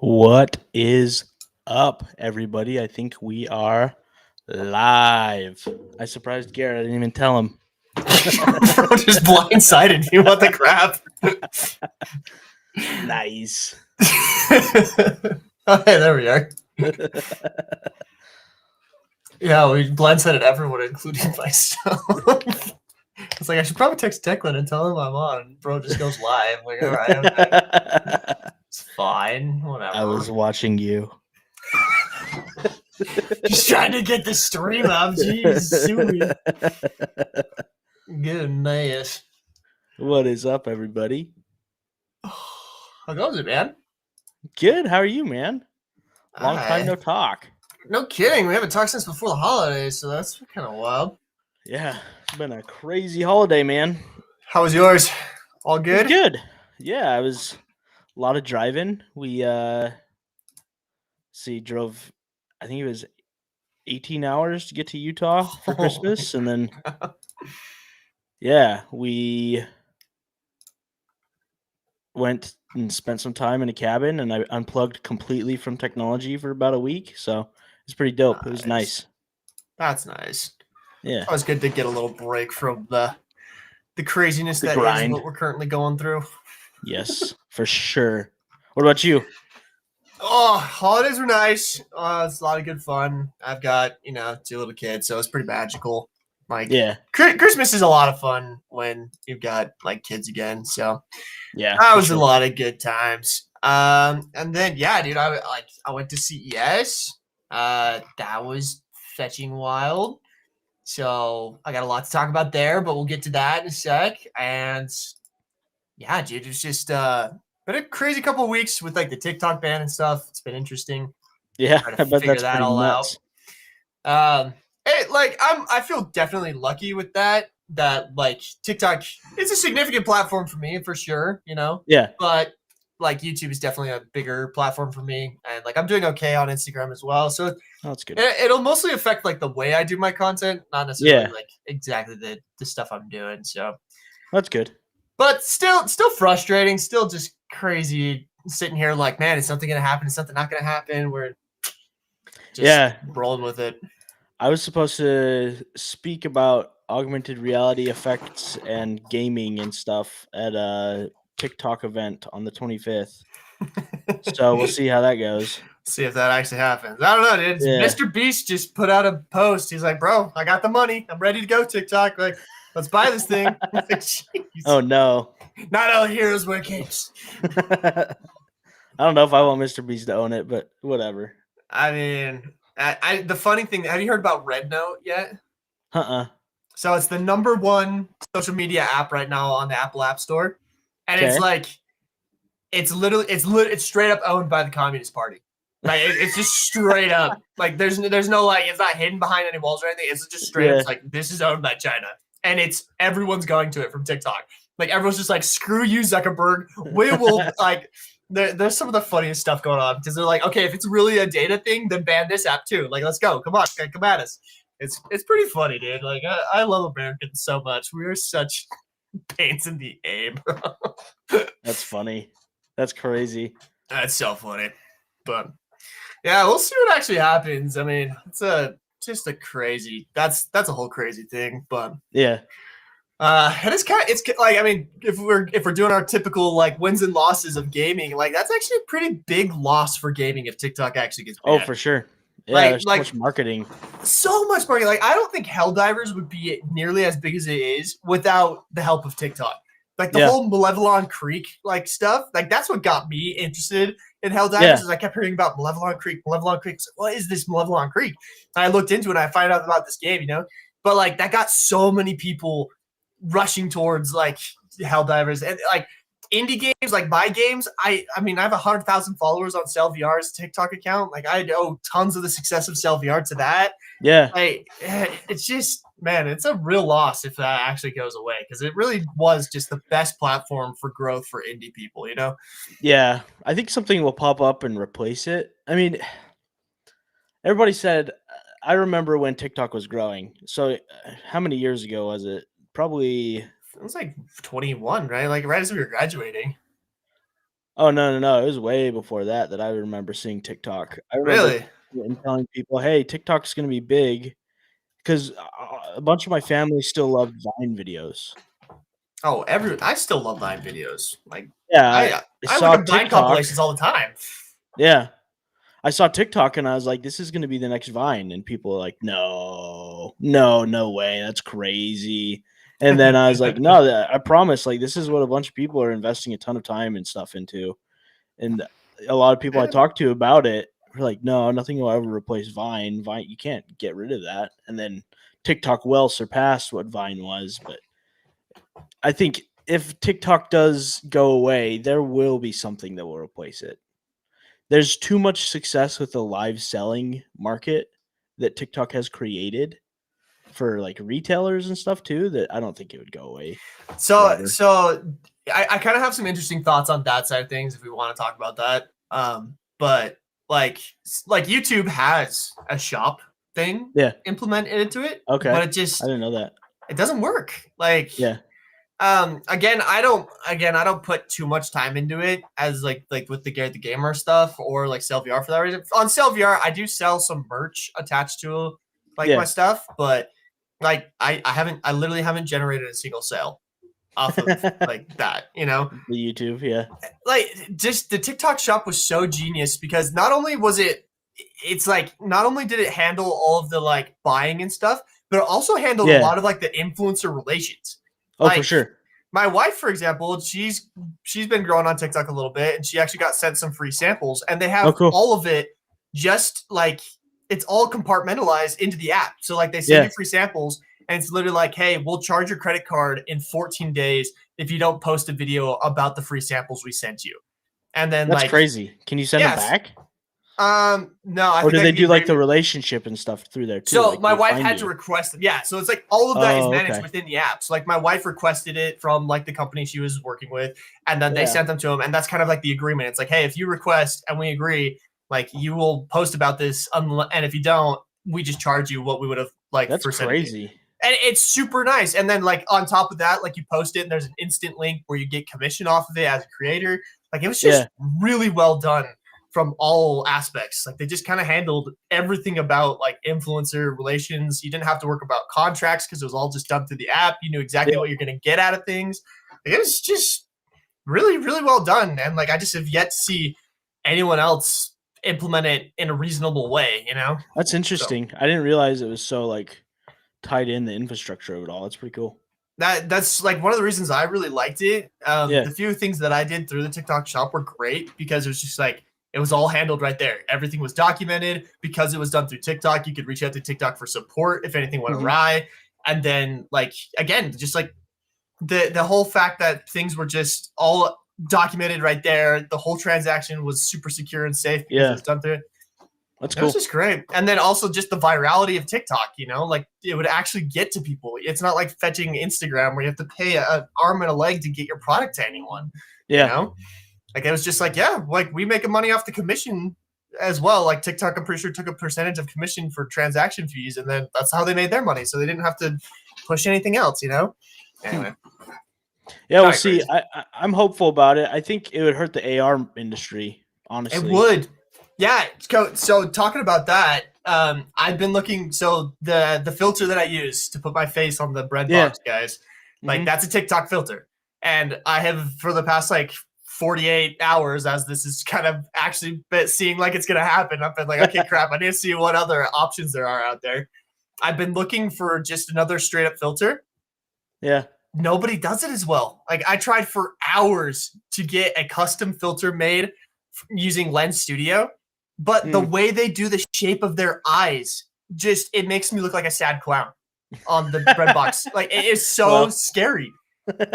What is up, everybody? I think we are live. I surprised Garrett. I didn't even tell him. Bro just blindsided me. What the crap? Nice. Oh, hey, there we are. Yeah, we blindsided everyone, including myself. It's like I should probably text Declan and tell him I'm on. Bro just goes live. Like, all right, okay. It's fine. Whatever. I was watching you. Just trying to get the stream up. Jeez, sue Goodness. What is up, everybody? How goes it, man? Good. How are you, man? Long time no talk. No kidding. We haven't talked since before the holidays, so that's kind of wild. Yeah, it's been a crazy holiday, man. How was yours? All good? Good. Yeah, I was a lot of driving. We drove, I think it was 18 hours to get to Utah for Christmas, and then we went and spent some time in a cabin, and I unplugged completely from technology for about a week, so it's pretty dope. It was nice. That's nice. Yeah, It's always good to get a little break from the craziness that grind. is what we're currently going through. Yes, for sure. What about you? Oh, holidays were nice. It's a lot of good fun. I've got, 2 little kids, so it's pretty magical. Like, Yeah, Christmas is a lot of fun when you've got like kids again. So yeah, that for was sure. a lot of good times. And then dude, I went to CES. That was fetching wild. So I got a lot to talk about there, but we'll get to that in a sec. And yeah, dude, it's just been a crazy couple of weeks with like the TikTok ban and stuff. It's been interesting. Yeah, Trying I to bet figure that's that pretty all nuts. out. I feel definitely lucky with that. That like TikTok, it's a significant platform for me for sure, Yeah, But like YouTube is definitely a bigger platform for me, and like I'm doing okay on Instagram as well. So that's good. it'll mostly affect like the way I do my content, not necessarily like exactly the stuff I'm doing. So That's good. but still frustrating, still just crazy sitting here like, man, is something gonna happen? Is something not gonna happen? We're just rolling with it. I was supposed to speak about augmented reality effects and gaming and stuff at a TikTok event on the 25th. So we'll see how that goes. See if that actually happens. I don't know, dude. Yeah. Mr. Beast just put out a post. He's like, bro, I got the money. I'm ready to go, TikTok. Like, let's buy this thing. Like, oh, no. Not all heroes wear capes. I don't know if I want Mr. Beast to own it, but whatever. I mean, the funny thing, have you heard about Red Note yet? So it's the #1 social media app right now on the Apple App Store. And it's like, it's straight up owned by the Communist Party. Like it's just straight up. Like there's no like, it's not hidden behind any walls or anything. It's just straight up. It's like, this is owned by China, and everyone's going to it from TikTok. Like everyone's just like, screw you, Zuckerberg. We will like. There's some of the funniest stuff going on because they're like, okay, if it's really a data thing, then ban this app too. Like, let's go. Come on, come at us. It's pretty funny, dude. Like I love Americans so much. We are such pains in the aim. That's funny. That's crazy. That's so funny. But yeah, we'll see what actually happens. I mean, it's just a crazy. That's a whole crazy thing. But yeah, and it's like, I mean, if we're doing our typical like wins and losses of gaming, like that's actually a pretty big loss for gaming if TikTok actually gets banned. Oh, for sure. Yeah, there's so much marketing. So much marketing. Like I don't think Helldivers would be nearly as big as it is without the help of TikTok. Like the whole Malevelon Creek like stuff, like that's what got me interested in Helldivers. Is I kept hearing about Malevelon Creek. I was like, what is this Malevelon Creek? And I looked into it and I found out about this game, But like that got so many people rushing towards like Helldivers, and like indie games, like my games. I mean, I have 100,000 followers on CellVR's TikTok account. Like I owe tons of the success of CellVR to that. Yeah, like it's just, man, it's a real loss if that actually goes away, because it really was just the best platform for growth for indie people, Yeah, I think something will pop up and replace it. I mean, everybody said, I remember when TikTok was growing. So how many years ago was it? Probably, it was like 21, right? Like right as we were graduating. Oh, no. It was way before that I remember seeing TikTok. I remember Really? and telling people, "Hey, TikTok's gonna be big," 'cause a bunch of my family still loved Vine videos. Oh, I still love Vine videos. Like Yeah, I I I look saw at Vine TikTok. compilations all the time. Yeah. I saw TikTok and I was like, "This is gonna be the next Vine," and people were like, No way, that's crazy." And then I was like, "No, I promise, like, this is what a bunch of people are investing a ton of time and stuff into." And a lot of people I talked to about it were like, "No, nothing will ever replace Vine. Vine, you can't get rid of that." And then TikTok well surpassed what Vine was, but I think if TikTok does go away, there will be something that will replace it. There's too much success with the live selling market that TikTok has created for, like, retailers and stuff too, that I don't think it would go away So forever. so I kind of have some interesting thoughts on that side of things if we want to talk about that. But like YouTube has a shop thing Yeah. implemented into it, Okay. but I didn't know that. it doesn't work. Like Yeah. again, I don't put too much time into it as like with the Garett the Gamer stuff or like Sell VR for that reason. On Sell VR, I do sell some merch attached to like my Yeah. stuff, but like I literally haven't generated a single sale off of like that, you know? The YouTube, yeah. Like just the TikTok shop was so genius because not only did it handle all of the like buying and stuff, but it also handled a Yeah. lot of like the influencer relations. Oh, for Like sure. my wife, for example, she's been growing on TikTok a little bit, and she actually got sent some free samples, and they Oh, have cool. all of it just like it's all compartmentalized into the app. So like they send Yeah. you free samples, and it's literally like, hey, we'll charge your credit card in 14 days if you don't post a video about the free samples we sent you. And then That's like, crazy. Can you send them yes, back? no, I Or think do like they the do, like, the agreement. relationship and stuff through there too? So Like, my they wife find had to you? request it. Yeah. So it's like all of that is Oh, managed okay. within the app. So like my wife requested it from like the company she was working with, and then they Yeah. sent them to him. And that's kind of like the agreement. It's like, hey, if you request and we agree, like you will post about this, and if you don't, we just charge you what we would have like That's for sending you. crazy. And it's super nice. And then like on top of that, like you post it and there's an instant link where you get commission off of it as a creator. Like it was just Yeah. really well done from all aspects. Like they just kind of handled everything about like influencer relations. You didn't have to work about contracts because it was all just done through the app. You knew exactly Yeah. what you're going to get out of things. Like, it was just really, really well done. And like I just have yet to see anyone else implement it in a reasonable way, you know? That's So interesting. I didn't realize it was so, like, tied in the infrastructure of it all. That's pretty cool. that's like one of the reasons I really liked it. Yeah. The few things that I did through the TikTok shop were great because it was just like it was all handled right there. Everything was documented because it was done through TikTok. You could reach out to TikTok for support if anything went Mhm. awry. And then like again, just like the whole fact that things were just all documented right there. The whole transaction was super secure and safe because it Yeah. was done through That's it was cool. just great. And then also just the virality of TikTok, you know, like it would actually get to people. It's not like fetching Instagram where you have to pay an arm and a leg to get your product to anyone, you Yeah. know? Like it was just like, yeah, like we make money off the commission as well. Like TikTok, I'm pretty sure took a percentage of commission for transaction fees, and then that's how they made their money. So they didn't have to push anything else, you know? Hmm. Anyway, Yeah, we'll kind of see. crazy. I'm hopeful about it. I think it would hurt the AR industry, It honestly. would. Yeah. So talking about that, I've been looking. So the filter that I use to put my face on the bread Yeah. box, guys, like Mhm. that's a TikTok filter, and I have for the past like 48 hours, as this is kind of actually seeing like it's gonna happen. I've been like, okay, crap, I need to see what other options there are out there. I've been looking for just another straight up filter. Yeah. Nobody does it as well. Like I tried for hours to get a custom filter made using Lens Studio, but the Mm. way they do the shape of their eyes just it makes me look like a sad clown on the bread box. Like it is so Well. scary.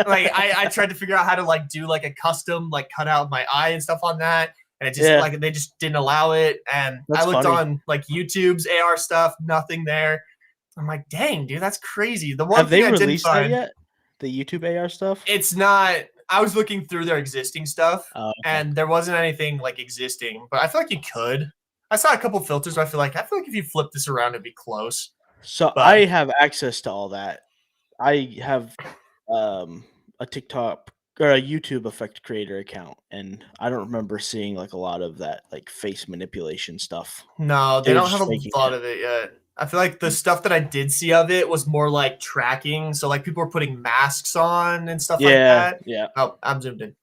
Like I tried to figure out how to like do like a custom like cut out my eye and stuff on that, and it just Yeah. like they just didn't allow it. And I That's looked funny. on like YouTube's AR stuff, nothing there. I'm like, dang, dude, that's crazy. The one Have thing they I didn't released that find, yet? The YouTube AR stuff? it's not. I was looking through their existing stuff, Oh, okay. and there wasn't anything like existing. But I feel like you could. I saw a couple filters. Where I feel like if you flip this around, it'd be close. So But I have access to all that. I have, a TikTok or a YouTube effect creator account, and I don't remember seeing like a lot of that like face manipulation stuff. No, they They were don't have just a faking lot it. of it yet. I feel like the stuff that I did see of it was more like tracking. So like people were putting masks on and stuff like Yeah, that. yeah. Oh, I'm zoomed in.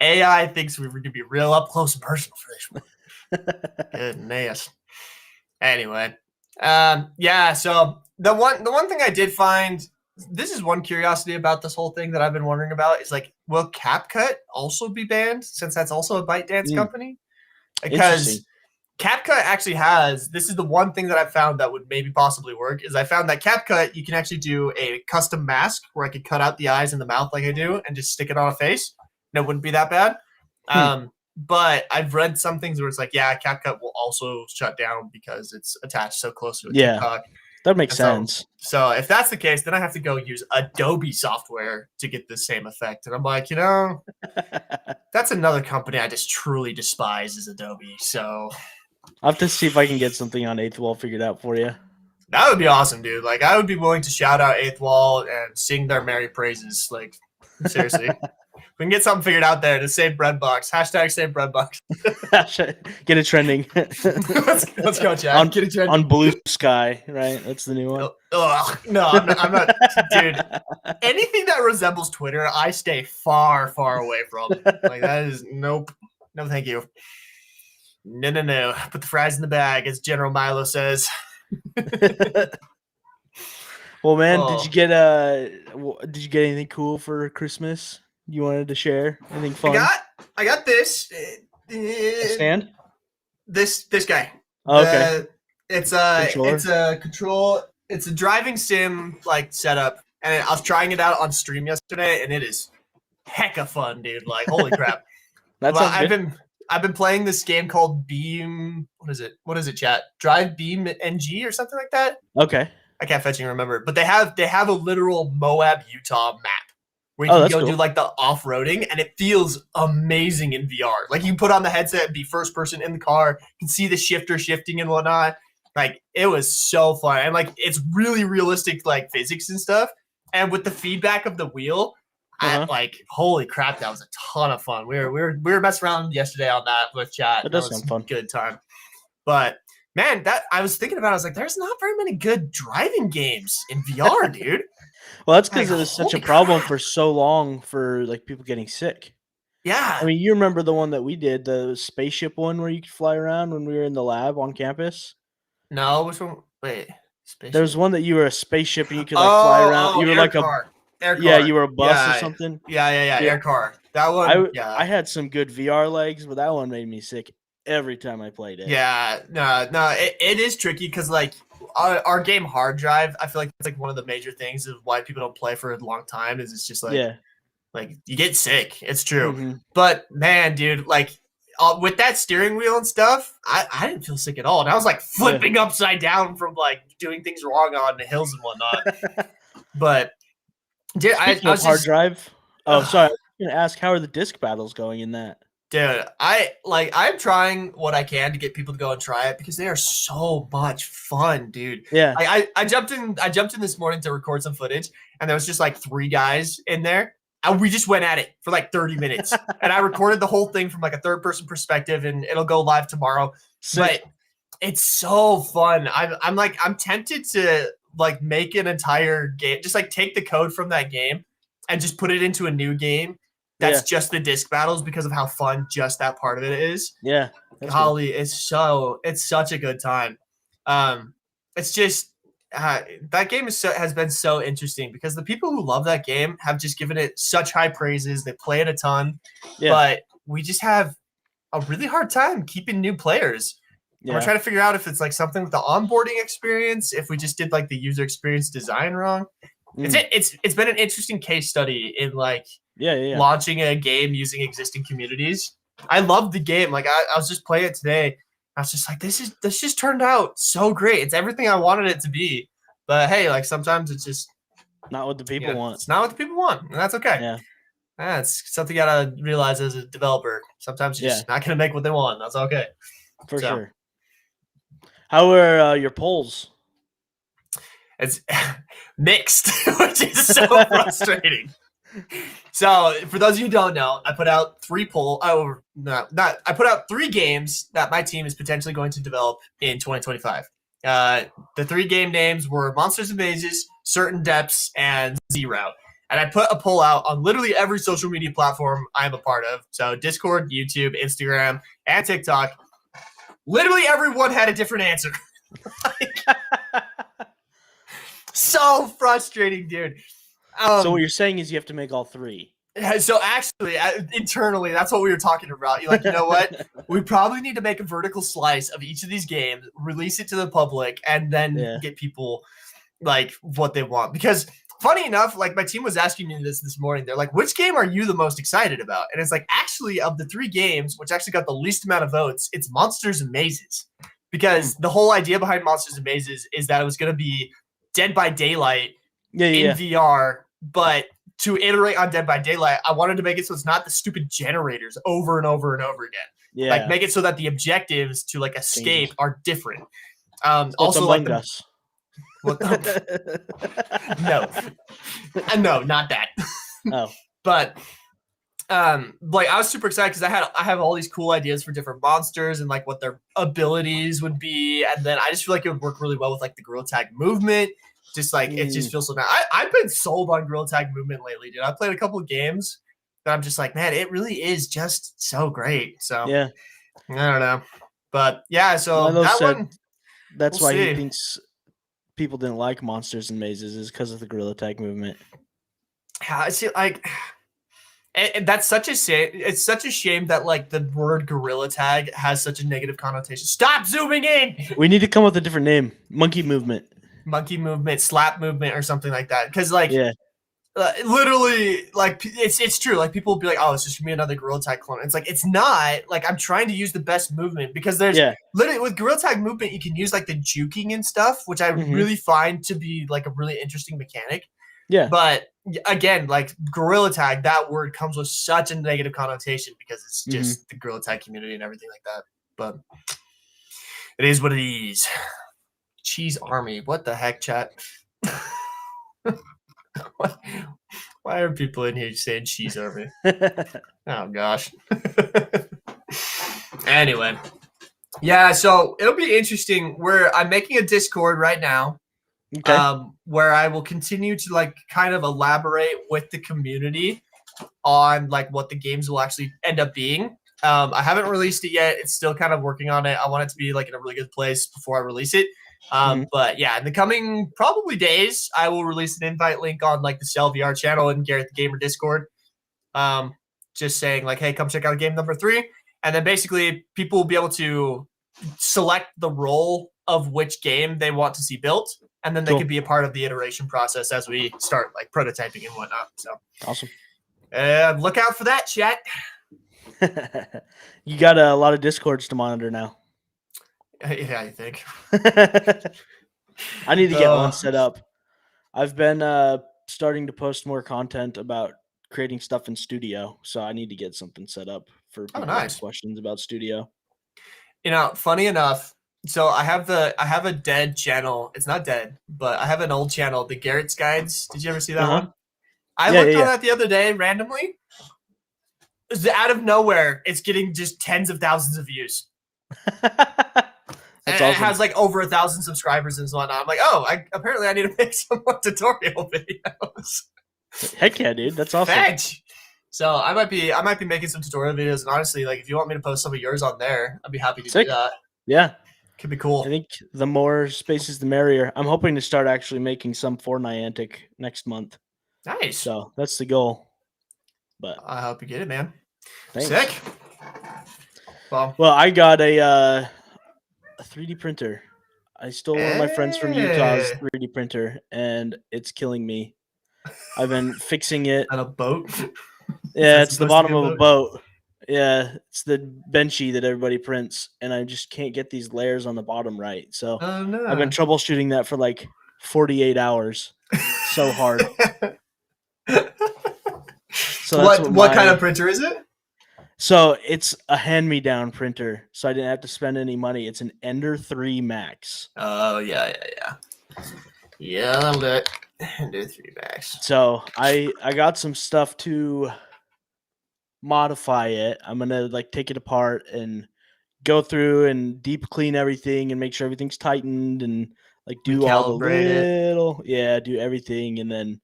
AI thinks we're going to be real up close and personal for this one. Goodness. Anyway, yeah. So the one thing I did find, this is one curiosity about this whole thing that I've been wondering about is like, will CapCut also be banned since that's also a ByteDance company? Interesting. Because CapCut actually has, this is the one thing that I found that would maybe possibly work, is I found that CapCut, you can actually do a custom mask where I could cut out the eyes and the mouth like I do and just stick it on a face. And it wouldn't be that bad. But I've read some things where it's like, yeah, CapCut will also shut down because it's attached so close to a TikTok. That makes sense. So if that's the case, then I have to go use Adobe software to get the same effect. And I'm like, that's another company I just truly despise is Adobe. So I'll have to see if I can get something on 8th Wall figured out for you. That would be awesome, dude. Like, I would be willing to shout out 8th Wall and sing their merry praises. Like, seriously. We can get something figured out there to save Breadbox. Hashtag save Breadbox. Get it trending. let's go, Chad. Get it trending. On Blue Sky, right? That's the new one. No, I'm not. Dude, anything that resembles Twitter, I stay far, far away from. Like, that is, nope. No, thank you. No. Put the fries in the bag, as General Milo says. Well, man, did you get anything cool for Christmas you wanted to share? Anything fun? I got this. A stand? This guy. Oh, okay. It's a control. It's a driving sim like setup, and I was trying it out on stream yesterday, and it is hecka fun, dude. Like, holy crap! I've been playing this game called Beam. What is it, chat? Drive Beam NG or something like that. Okay. I can't fetching remember, but they have a literal Moab, Utah map where you can go do like the off-roading, and it feels amazing in VR. Like, you can put on the headset and be first person in the car. You can see the shifter shifting and whatnot. Like, it was so fun. And like, it's really realistic, like physics and stuff. And with the feedback of the wheel, like, holy crap, that was a ton of fun. We were messing around yesterday on that with chat. That does sound fun. Good time. But man, that I was thinking about, I was like, there's not very many good driving games in VR, dude. Well, that's because it was such a problem for so long for like people getting sick. Yeah. I mean, you remember the one that we did, the spaceship one where you could fly around when we were in the lab on campus? No, which one? Wait. Spaceship? There was one that you were a spaceship and you could like fly around. You were like car. Air car. Yeah, you were a bus or something. Yeah. Air car. That one. I had some good VR legs, but that one made me sick every time I played it. Yeah, no, it is tricky because like our game Hard Drive, I feel like it's like one of the major things of why people don't play for a long time is it's just like, like you get sick. It's true. Mm-hmm. But man, dude, like with that steering wheel and stuff, I didn't feel sick at all. And I was like flipping upside down from like doing things wrong on the hills and whatnot. But dude, I was Hard Drive. Oh, sorry. I was going to ask, how are the disc battles going in that? Dude, I'm trying what I can to get people to go and try it because they are so much fun, dude. Yeah. I jumped in this morning to record some footage, and there was just like 3 guys in there, and we just went at it for like 30 minutes. And I recorded the whole thing from like a third person perspective, and it'll go live tomorrow. But it's so fun. I'm tempted to like make an entire game, just like take the code from that game and just put it into a new game. That's just the disc battles because of how fun just that part of it is. Yeah. Golly, it's such a good time. It's just that game has been so interesting because the people who love that game have just given it such high praises. They play it a ton, but we just have a really hard time keeping new players. Yeah. We're trying to figure out if it's like something with the onboarding experience, if we just did like the user experience design wrong. It's been an interesting case study in like launching a game using existing communities. I love the game. Like I was just playing it today. I was just like, this just turned out so great. It's everything I wanted it to be. But hey, like sometimes it's just not what the people want. It's not what the people want, and that's okay. Yeah. That's something you gotta realize as a developer. Sometimes you're just not gonna make what they want. That's okay. For sure. How are your polls? It's mixed, which is so frustrating. So, for those of you who don't know, I put out I put out 3 games that my team is potentially going to develop in 2025. The 3 game names were Monsters and Mazes, Certain Depths, and Z-Route. And I put a poll out on literally every social media platform I'm a part of. So Discord, YouTube, Instagram, and TikTok. Literally everyone had a different answer. So frustrating, dude. So what you're saying is you have to make all 3. So actually, internally, that's what we were talking about. You're like, you know what? We probably need to make a vertical slice of each of these games, release it to the public, and then get people like what they want. Because funny enough, like my team was asking me this morning. They're like, which game are you the most excited about? And it's like, actually, of the 3 games, which actually got the least amount of votes, it's Monsters and Mazes. Because the whole idea behind Monsters and Mazes is that it was going to be Dead by Daylight in VR, but to iterate on Dead by Daylight, I wanted to make it so it's not the stupid generators over and over and over again. Yeah. Like make it so that the objectives to like escape are different. Also like Us. What the No, not that. Oh. But like I was super excited because I have all these cool ideas for different monsters and like what their abilities would be, and then I just feel like it would work really well with like the Gorilla Tag movement. Just like it just feels so nice. I've been sold on Gorilla Tag movement lately, dude. I played a couple of games that I'm just like, man, it really is just so great. So yeah, I don't know, but yeah. So that's why he thinks people didn't like Monsters and Mazes is because of the Gorilla Tag movement. I see, like. And that's such a shame. It's such a shame that like the word Gorilla Tag has such a negative connotation. Stop zooming in. We need to come up with a different name. Monkey movement, slap movement, or something like that. Because like, literally, like it's true. Like people will be like, "Oh, it's just gonna be another Gorilla Tag clone." It's like it's not. Like I'm trying to use the best movement because there's literally with Gorilla Tag movement you can use like the juking and stuff, which I really find to be like a really interesting mechanic. Yeah. But again, like Gorilla Tag, that word comes with such a negative connotation because it's just the Gorilla Tag community and everything like that. But it is what it is. Cheese Army. What the heck, chat? Why are people in here saying Cheese Army? Oh, gosh. Anyway. Yeah, so it'll be interesting. I'm making a Discord right now. Okay. Where I will continue to like kind of elaborate with the community on like what the games will actually end up being. I haven't released it yet. It's still kind of working on it. I want it to be like in a really good place before I release it. But yeah, in the coming probably days, I will release an invite link on like the Cell VR channel and Garett the Gamer Discord. Just saying like, hey, come check out game number 3. And then basically people will be able to select the role of which game they want to see built. And then they could be a part of the iteration process as we start like prototyping and whatnot. So awesome. Look out for that, chat. You got a lot of Discords to monitor now. Yeah, I think. I need to get one set up. I've been starting to post more content about creating stuff in Studio, so I need to get something set up for people who have questions about Studio. You know, funny enough. So I have a dead channel. It's not dead, but I have an old channel, the Garett's Guides. Did you ever see that one? I looked on that the other day randomly. Out of nowhere, it's getting just tens of thousands of views. That's awesome. It has like over 1,000 subscribers and whatnot. I'm like, apparently I need to make some more tutorial videos. Heck yeah, dude. That's awesome. Fetch. So I might be making some tutorial videos, and honestly, like if you want me to post some of yours on there, I'd be happy to do that. Yeah. Could be cool. I think the more spaces, the merrier. I'm hoping to start actually making some for Niantic next month. Nice. So that's the goal. But I hope you get it, man. Thanks. Sick. Well, I got a 3D printer. I stole one of my friends from Utah's 3D printer, and it's killing me. I've been fixing it. On a boat? Yeah, it's the bottom of a boat. Yeah, it's the benchy that everybody prints, and I just can't get these layers on the bottom right. So I've been troubleshooting that for like 48 hours. So hard. So what kind of printer is it? So it's a hand-me-down printer, so I didn't have to spend any money. It's an Ender 3 Max. Oh, yeah. Yeah, that'll do it. Do 3 bags. So I got some stuff to modify it. I'm gonna like take it apart and go through and deep clean everything and make sure everything's tightened and like do all the Recalibrate it. do everything, and then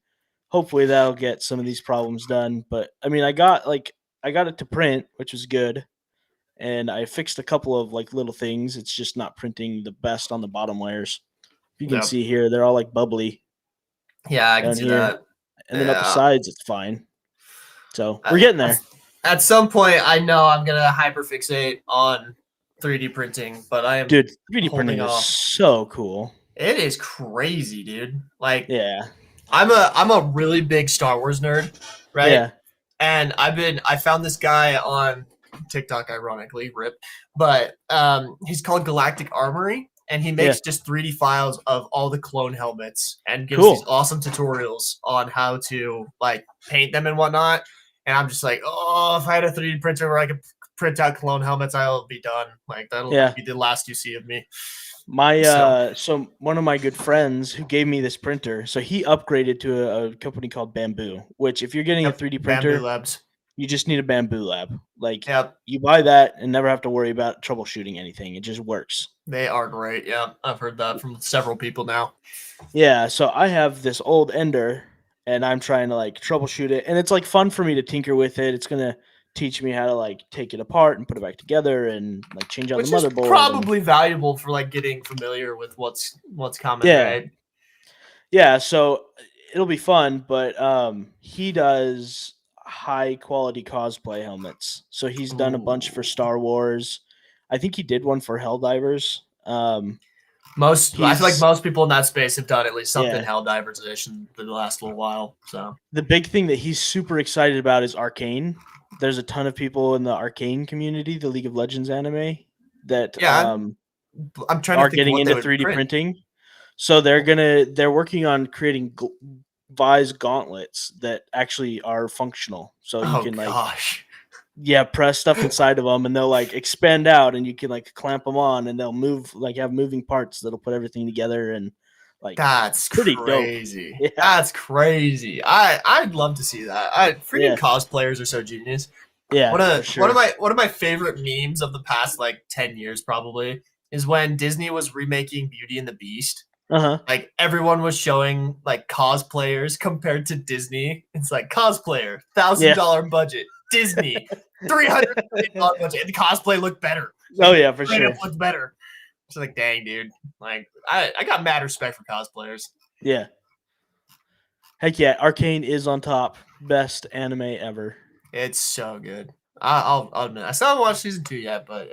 hopefully that'll get some of these problems done. But I mean, I got it to print, which was good, and I fixed a couple of like little things. It's just not printing the best on the bottom layers. If you can see here, they're all like bubbly. Yeah, I can see that. And then up the sides, it's fine. So we're getting there. At some point, I know I'm gonna hyperfixate on 3D printing, but I am 3D printing is so cool. It is crazy, dude. Like, yeah, I'm a really big Star Wars nerd, right? Yeah. And I found this guy on TikTok, ironically, rip, but he's called Galactic Armory, and he makes just 3D files of all the clone helmets and gives these awesome tutorials on how to like paint them and whatnot. And I'm just like, oh, if I had a 3D printer where I could print out clone helmets, I'll be done. Like that'll be the last you see of me. So one of my good friends who gave me this printer, so he upgraded to a company called Bamboo, which if you're getting a 3D printer, Bamboo Labs. You just need a Bamboo Lab. Like you buy that and never have to worry about troubleshooting anything. It just works. They are great. Yeah, I've heard that from several people now. Yeah, so I have this old Ender and I'm trying to like troubleshoot it, and it's like fun for me to tinker with it. It's gonna teach me how to like take it apart and put it back together and like change out the motherboard. Is probably valuable for like getting familiar with what's common, right? Yeah, so it'll be fun, but he does high quality cosplay helmets. So he's done a bunch for Star Wars. I think he did one for Helldivers. I feel like most people in that space have done at least something Helldivers edition for the last little while. So the big thing that he's super excited about is Arcane. There's a ton of people in the Arcane community, the League of Legends anime, that I'm trying are getting into 3D printing. So they're working on creating Vise gauntlets that actually are functional. So you can like press stuff inside of them and they'll like expand out and you can like clamp them on and they'll move, like have moving parts that'll put everything together, and like that's pretty crazy. Yeah. That's crazy. I'd love to see that. Freaking cosplayers are so genius. Yeah. One of my favorite memes of the past like 10 years probably is when Disney was remaking Beauty and the Beast. Like everyone was showing like cosplayers compared to Disney. It's like cosplayer, $1,000 budget, Disney, $300 million budget, and the cosplay looked better. Oh yeah, for sure. Looked better. It's like, dang, dude. Like I got mad respect for cosplayers. Yeah. Heck yeah, Arcane is on top. Best anime ever. It's so good. I'll admit, I still haven't watched season 2 yet, but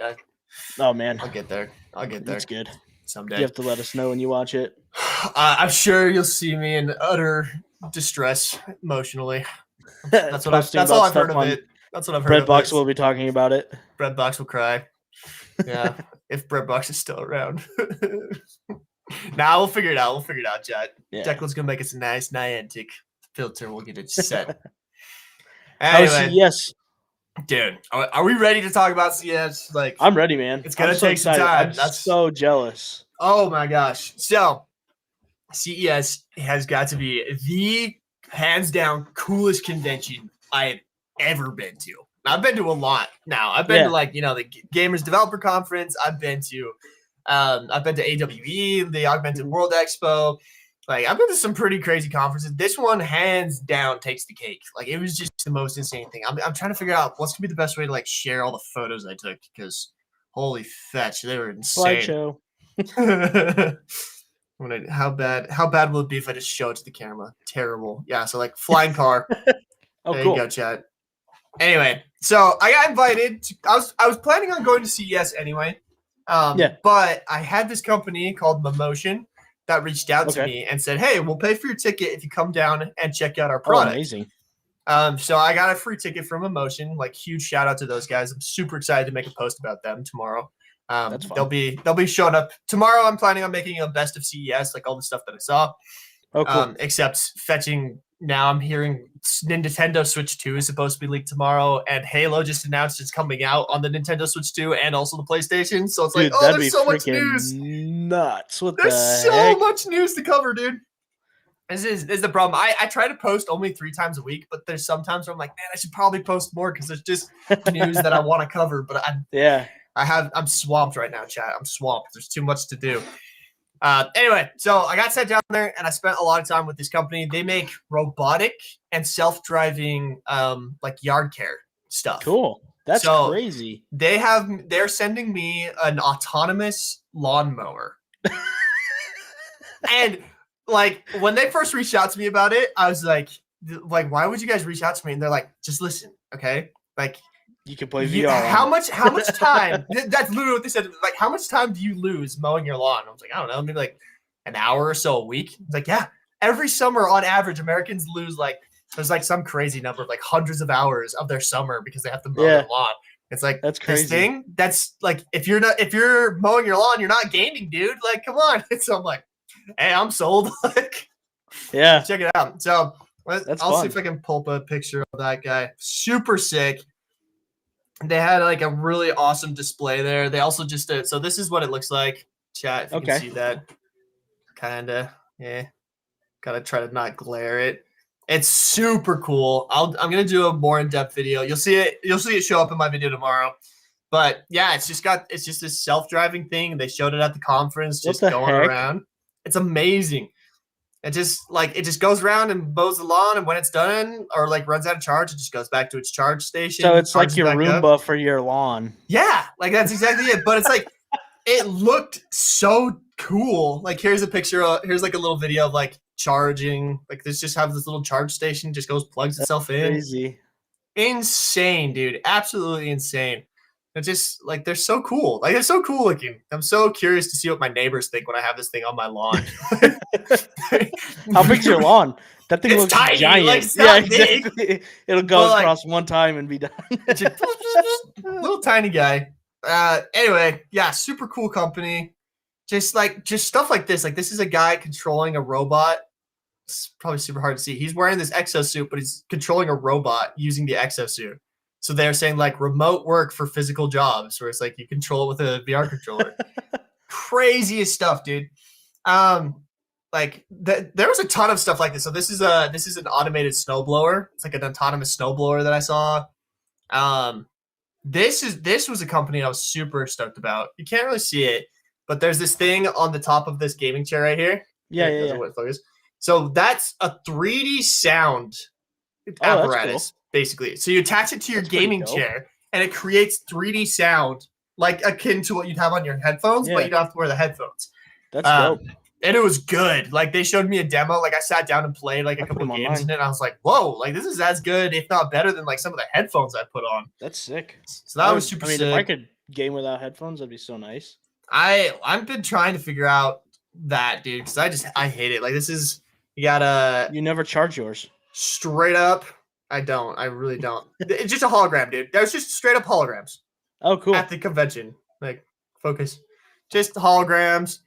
oh man, I'll get there. It's good. Someday. You have to let us know when you watch it. I'm sure you'll see me in utter distress emotionally. That's all I've heard of it. That's what I've heard. Breadbox will be talking about it. Breadbox will cry. Yeah, if Breadbox is still around. Nah, we'll figure it out. We'll figure it out, Jet. Yeah. Declan's gonna make us a nice Niantic filter. We'll get it set. Anyway, yes. Dude, are we ready to talk about CS? Like, I'm ready, man. It's gonna take some time. I'm so jealous. Oh my gosh! So, CES has got to be the hands down coolest convention I have ever been to. I've been to a lot now. I've been to like the Gamers Developer Conference. I've been to AWE, the Augmented World Expo. Like, I've been to some pretty crazy conferences. This one, hands down, takes the cake. Like, it was just the most insane thing. I'm trying to figure out what's going to be the best way to, like, share all the photos I took, because holy fetch, they were insane. Slideshow. How bad will it be if I just show it to the camera? Terrible. Yeah, so, like, flying car. Oh, there cool. You go, Chad. Anyway, so I got invited. I was planning on going to CES anyway. But I had this company called Momotion that reached out to me and said, "Hey, we'll pay for your ticket if you come down and check out our product." Oh, amazing. So I got a free ticket from Momotion. Like, huge shout out to those guys. I'm super excited to make a post about them tomorrow. That's fun. They'll be showing up tomorrow. I'm planning on making a best of CES, like all the stuff that I saw. Oh, cool. Except fetching. Now I'm hearing Nintendo Switch 2 is supposed to be leaked tomorrow, and Halo just announced it's coming out on the Nintendo Switch 2 and also the PlayStation. So it's like, oh, there's so much news. Nuts. There's so much news to cover, dude. This is the problem. I try to post only 3 times a week, but there's sometimes where I'm like, man, I should probably post more because there's just news that I want to cover. But I'm swamped right now, chat. I'm swamped. There's too much to do. Anyway, so I got sent down there and I spent a lot of time with this company. They make robotic and self-driving like yard care stuff. Cool. That's crazy. They're sending me an autonomous lawnmower. And like when they first reached out to me about it, I was like, why would you guys reach out to me? And they're like, just listen, okay? Like you can play VR. How much time? That's literally what they said. Like, how much time do you lose mowing your lawn? I was like, I don't know, maybe like an hour or so a week. It's like, yeah, every summer on average, Americans lose like there's like some crazy number of like hundreds of hours of their summer because they have to mow their lawn. It's like that's crazy. This thing. That's like if you're mowing your lawn, you're not gaming, dude. Like, come on. So I'm like, hey, I'm sold. Like, yeah, check it out. So I'll see if I can pull up a picture of that guy. Super sick. They had like a really awesome display there. They also just did. So this is what it looks like. Chat, if you can see that. Kinda, yeah. Gotta try to not glare it. It's super cool. I'm gonna do a more in-depth video. You'll see it show up in my video tomorrow. But yeah, it's just this self-driving thing. They showed it at the conference, just going around. It's amazing. It just goes around and mows the lawn, and when it's done or like runs out of charge, it just goes back to its charge station. So it's like your Roomba for your lawn. Yeah, like that's exactly it. But it's like it looked so cool. Like here's a picture. Here's like a little video of like charging. Like this just have this little charge station, just goes plugs itself in. Crazy, insane, dude. Absolutely insane. It's just like they're so cool. Like they're so cool looking. I'm so curious to see what my neighbors think when I have this thing on my lawn. How big's your lawn? That thing looks tiny, giant. like, yeah, exactly. Big. It'll go across one time and be done. Little tiny guy. Anyway, yeah, super cool company. Just stuff like this. Like this is a guy controlling a robot. It's probably super hard to see. He's wearing this exosuit, but he's controlling a robot using the exosuit. So they're saying like remote work for physical jobs, where it's like you control it with a VR controller. Craziest stuff, dude. Like there was a ton of stuff like this. So this is an automated snowblower. It's like an autonomous snowblower that I saw. This was a company I was super stoked about. You can't really see it, but there's this thing on the top of this gaming chair right here. Yeah. Focus. So that's a 3D sound apparatus. Cool. Basically, so you attach it to your gaming chair, and it creates 3D sound, like akin to what you'd have on your headphones, but you don't have to wear the headphones. That's dope. And it was good. Like they showed me a demo. Like I sat down and played like a couple of games in it. And I was like, "Whoa! Like this is as good, if not better, than like some of the headphones I put on." That's sick. So that was super sick. If I could game without headphones, that'd be so nice. I've been trying to figure out that, dude, because I hate it. Like this is you never charge yours straight up. I don't. I really don't. It's just a hologram, dude. There's just straight up holograms. Oh, cool. At the convention. Like, focus. Just holograms.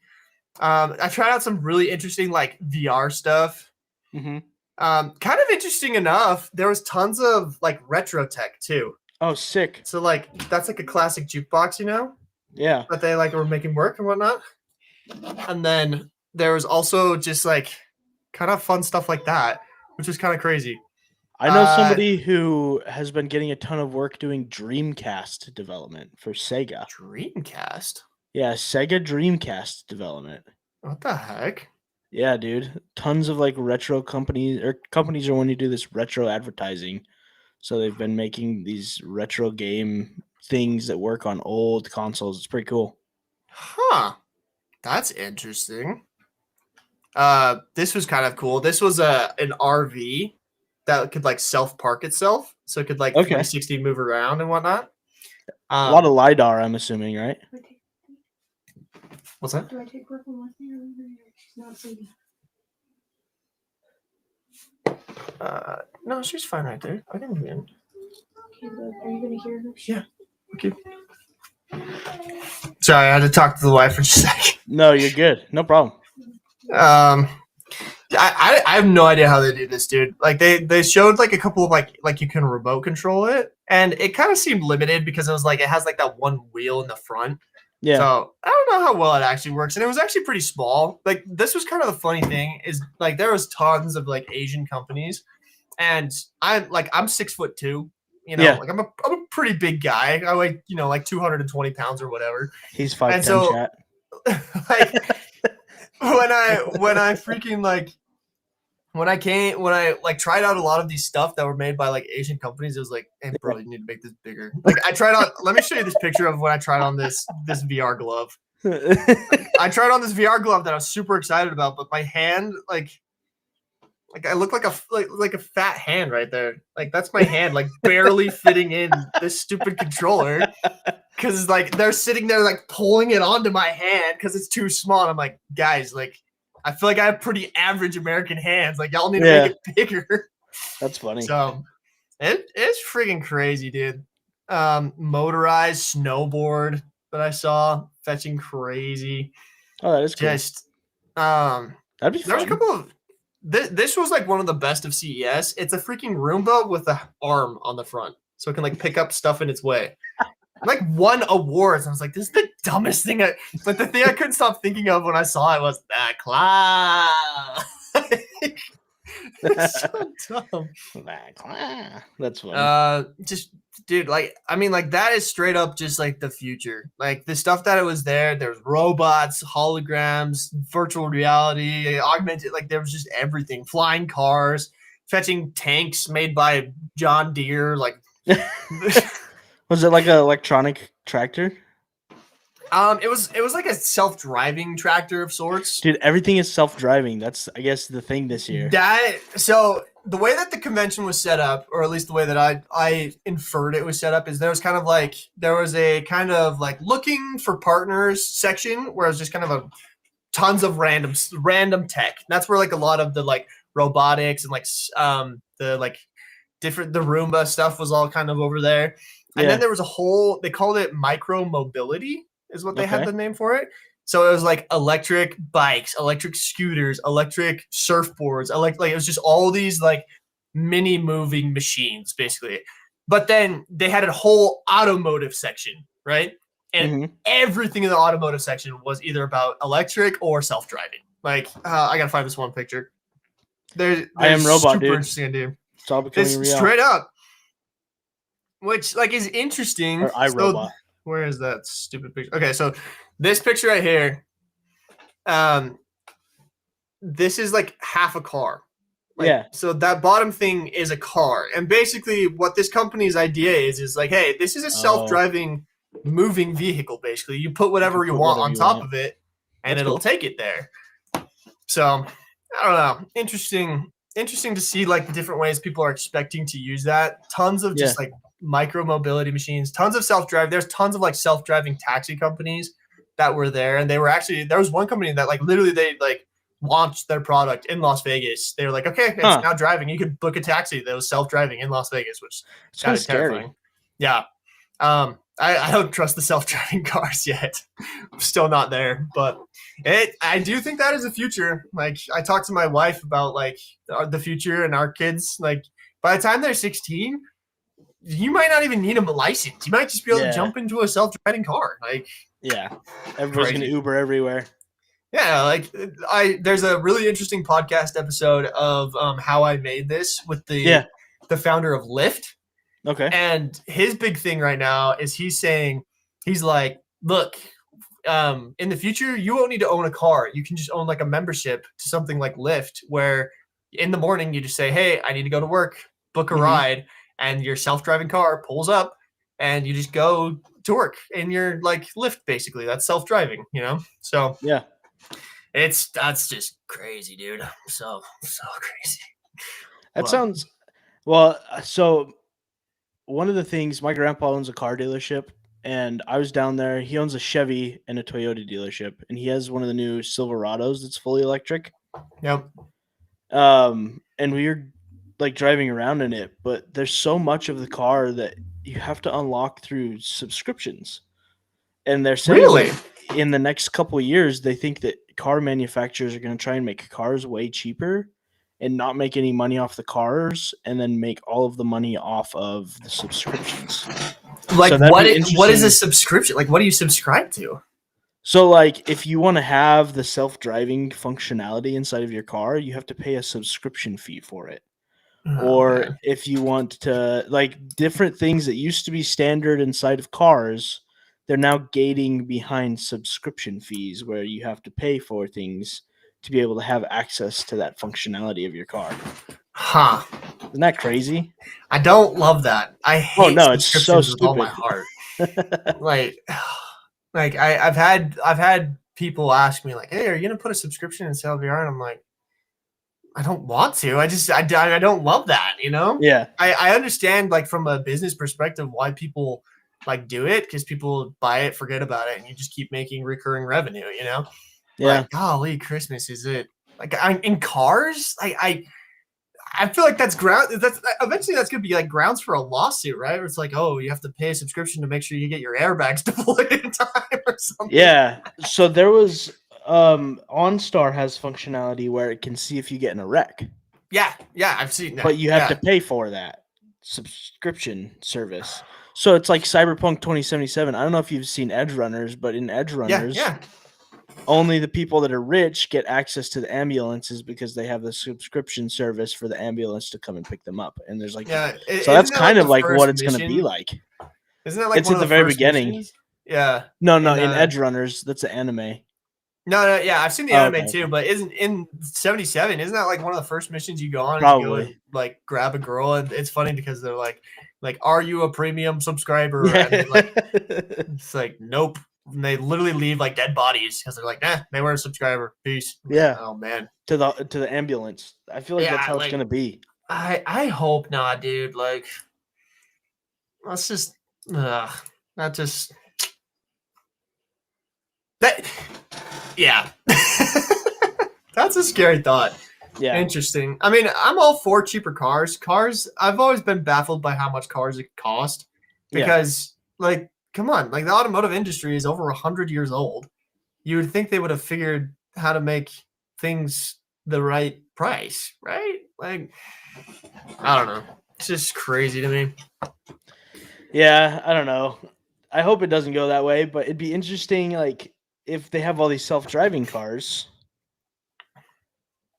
I tried out some really interesting, like, VR stuff. Mm-hmm. Kind of interesting enough, there was tons of, like, retro tech, too. Oh, sick. So, like, that's like a classic jukebox, you know? Yeah. That they, like, were making work and whatnot. And then there was also just, like, kind of fun stuff like that, which is kind of crazy. I know somebody who has been getting a ton of work doing Dreamcast development for Sega. Dreamcast? Yeah, Sega Dreamcast development. What the heck? Yeah, dude. Tons of like retro companies are when you do this retro advertising. So they've been making these retro game things that work on old consoles. It's pretty cool. Huh. That's interesting. This was kind of cool. This was an RV that could like self-park itself, so it could like 360 move around and whatnot. A lot of LiDAR, I'm assuming, right? What's that? Do I take work on she's not sleeping? No, she's fine right there. I can be in. Okay, but are you gonna hear her? Yeah. Okay. Sorry, I had to talk to the wife for just a second. No, you're good. No problem. I have no idea how they do this, dude. Like they showed like a couple of like you can remote control it, and it kind of seemed limited because it was like it has like that one wheel in the front, Yeah. So I don't know how well it actually works, and it was actually pretty small. Like this was kind of the funny thing is like there was tons of like Asian companies, and I'm 6'2". You know, Yeah. like I'm a pretty big guy. I weigh like 220 pounds or whatever. He's 5'10", And so chat. like when I freaking when I like tried out a lot of these stuff that were made by like Asian companies, it was like, hey bro, you need to make this bigger. Like I tried on. Let me show you this picture of when I tried on this VR glove. I tried on this VR glove that I was super excited about, but my hand like I look like a fat hand right there. Like that's my hand, like barely fitting in this stupid controller. Cause like they're sitting there like pulling it onto my hand because it's too small. And I'm like, guys, like I feel like I have pretty average American hands. Like y'all need to make it bigger. That's funny. So it's freaking crazy, dude. Motorized snowboard that I saw fetching crazy. Oh, that is cool. Just that'd be fun. There's a couple of this was like one of the best of CES. It's a freaking Roomba with an arm on the front, so it can like pick up stuff in its way. Like won awards. I was like, this is the dumbest thing. But the thing I couldn't stop thinking of when I saw it was that cloud. That's so dumb. That's funny. Just dude, like I mean, like that is straight up just like the future. Like the stuff that it was there's robots, holograms, virtual reality, augmented. Like there was just everything. Flying cars, fetching tanks made by John Deere. Like. Was it like an electronic tractor? It was like a self-driving tractor of sorts. Dude, everything is self-driving. That's I guess the thing this year. So the way that the convention was set up, or at least the way that I inferred it was set up, is there was a kind of like looking for partners section where it was just kind of tons of random tech. That's where like a lot of the like robotics and like the like different the Roomba stuff was all kind of over there. And then there was a whole, they called it micro mobility is what they had the name for it. So it was like electric bikes, electric scooters, electric surfboards, like it was just all these like mini moving machines basically. But then they had a whole automotive section, right? And everything in the automotive section was either about electric or self-driving. Like I gotta find this one picture. There's I Am Robot, super dude. Interesting, dude. It's all becoming real. Straight up. Which like is interesting. Or iRobot. Where is that stupid picture? Okay, so this picture right here, this is like half a car. Like, so that bottom thing is a car, and basically what this company's idea is like, hey, this is a self-driving moving vehicle. Basically, you put whatever you want on top of it, and it'll take it there. So I don't know. Interesting to see like the different ways people are expecting to use that. Tons of just like micro mobility machines, tons of self-drive. There's tons of like self-driving taxi companies that were there, and they were actually there was one company that like literally they like launched their product in Las Vegas. They were like, okay, it's now driving. You could book a taxi that was self-driving in Las Vegas, which is kind of terrifying. Yeah. I don't trust the self-driving cars yet. I'm still not there, but I do think that is the future. Like I talked to my wife about like the future and our kids. Like by the time they're 16, you might not even need a license. You might just be able to jump into a self-driving car. Like everybody's gonna Uber everywhere. Yeah, like there's a really interesting podcast episode of How I Made This with the founder of Lyft. Okay. And his big thing right now is he's like, look, in the future, you won't need to own a car. You can just own like a membership to something like Lyft, where in the morning you just say, hey, I need to go to work, book a ride, and your self-driving car pulls up and you just go to work in your like Lyft, basically. That's self-driving, you know? So that's just crazy, dude. So crazy. That sounds well, so one of the things, my grandpa owns a car dealership, and I was down there. He owns a Chevy and a Toyota dealership, and he has one of the new Silverados that's fully electric. Yep. And we were like driving around in it, but there's so much of the car that you have to unlock through subscriptions. And they're saying in the next couple of years, they think that car manufacturers are going to try and make cars way cheaper and not make any money off the cars, and then make all of the money off of the subscriptions. Like, so what is a subscription? Like, what do you subscribe to? So, like, if you want to have the self-driving functionality inside of your car, you have to pay a subscription fee for it. Oh, Or man. if you want to, like, different things that used to be standard inside of cars, they're now gating behind subscription fees where you have to pay for things to be able to have access to that functionality of your car. Huh. Isn't that crazy? I don't love that. I hate no, it's so subscriptions with all my stupid. heart. like I've had people ask me like, "Hey, are you gonna put a subscription in VR?" And I'm like, I don't want to. I don't love that. You know? Yeah. I understand like from a business perspective why people like do it because people buy it, forget about it, and you just keep making recurring revenue. You know? Yeah. Like, golly, Christmas is it? Like in cars, I feel like that's eventually that's gonna be like grounds for a lawsuit, right? Where it's like, oh, you have to pay a subscription to make sure you get your airbags deployed in time or something. Yeah. So there was OnStar has functionality where it can see if you get in a wreck. Yeah, I've seen that. But you have to pay for that subscription service. So it's like Cyberpunk 2077. I don't know if you've seen Edge Runners, but in Edge Runners, only the people that are rich get access to the ambulances because they have the subscription service for the ambulance to come and pick them up. And there's like, so that's kind of like what it's going to be like. Isn't that like it's at the very beginning? Missions? Yeah. No, in Edge Runners, that's an anime. No, yeah, I've seen the anime too, but isn't in 77? Isn't that like one of the first missions you go on? Probably. You go and, like grab a girl, and it's funny because they're like, are you a premium subscriber? Yeah. And like, it's like, nope. And they literally leave like dead bodies because they're like, nah, they weren't a subscriber. Peace. Yeah. Oh man. To the ambulance. I feel like that's how it's gonna be. I hope not, dude. Like, let's just that. Yeah. That's a scary thought. Yeah. Interesting. I mean, I'm all for cheaper cars. I've always been baffled by how much cars cost because, like, come on, like the automotive industry is over 100 years old. You would think they would have figured how to make things the right price, right? Like, I don't know. It's just crazy to me. Yeah, I don't know. I hope it doesn't go that way, but it'd be interesting, like, if they have all these self-driving cars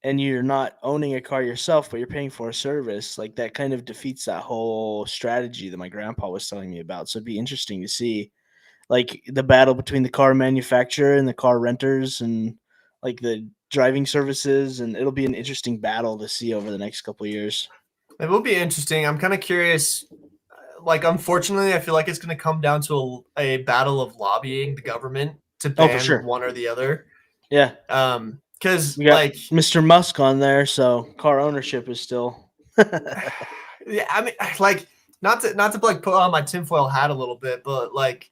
and you're not owning a car yourself, but you're paying for a service, like that kind of defeats that whole strategy that my grandpa was telling me about. So it'd be interesting to see like the battle between the car manufacturer and the car renters and like the driving services. And it'll be an interesting battle to see over the next couple of years. It will be interesting. I'm kind of curious. Like, unfortunately, I feel like it's going to come down to a battle of lobbying the government to ban one or the other. Yeah. Because like Mr. Musk on there, so car ownership is still. Yeah, I mean, like not to like put on my tinfoil hat a little bit, but like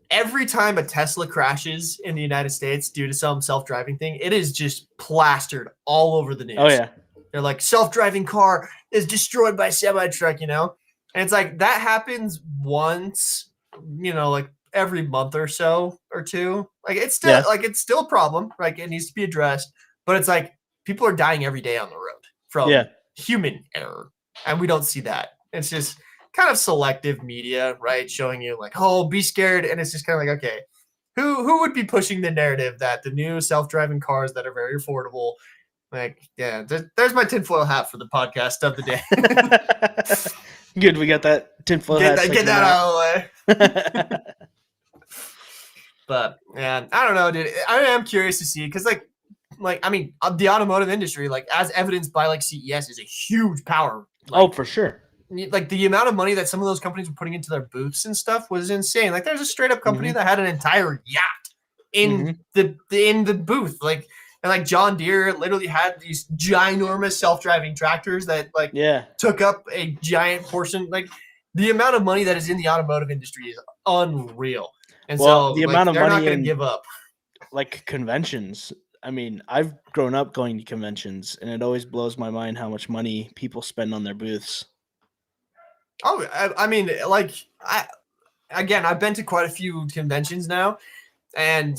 every time a Tesla crashes in the United States due to some self-driving thing, it is just plastered all over the news. Oh yeah, they're like self-driving car is destroyed by semi-truck, you know, and it's like that happens once, you know, like every month or so or two. Like it's still it's still a problem. Like it needs to be addressed, but it's like people are dying every day on the road from human error, and we don't see that. It's just kind of selective media, right? Showing you like, oh, be scared, and it's just kind of like, okay, who would be pushing the narrative that the new self-driving cars that are very affordable? Like, yeah, there's my tinfoil hat for the podcast of the day. Good, we got that tinfoil hat. Get that out of the way. But yeah, I don't know, dude. I am curious to see because, like I mean, the automotive industry, like as evidenced by like CES, is a huge power. Like, oh, for sure. Like the amount of money that some of those companies were putting into their booths and stuff was insane. Like there's a straight up company that had an entire yacht in the booth. Like and like John Deere literally had these ginormous self-driving tractors that like took up a giant portion. Like the amount of money that is in the automotive industry is unreal. And so the amount of they're money not going to give up. Like conventions. I mean, I've grown up going to conventions, and it always blows my mind how much money people spend on their booths. Oh, I mean, like I've been to quite a few conventions now, and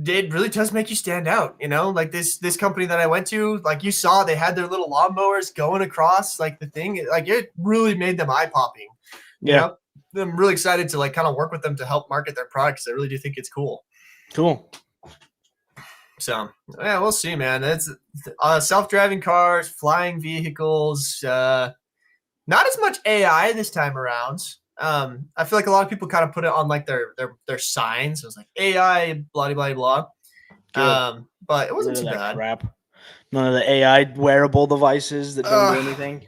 it really does make you stand out. You know, like this company that I went to, like you saw, they had their little lawnmowers going across like the thing. Like it really made them eye popping. You know? I'm really excited to like kind of work with them to help market their products. I really do think it's cool. Cool. So yeah, we'll see, man. It's self-driving cars, flying vehicles. Not as much AI this time around. I feel like a lot of people kind of put it on like their signs. It was like AI, blah blah blah. But it wasn't too bad. Crap. None of the AI wearable devices that don't do anything.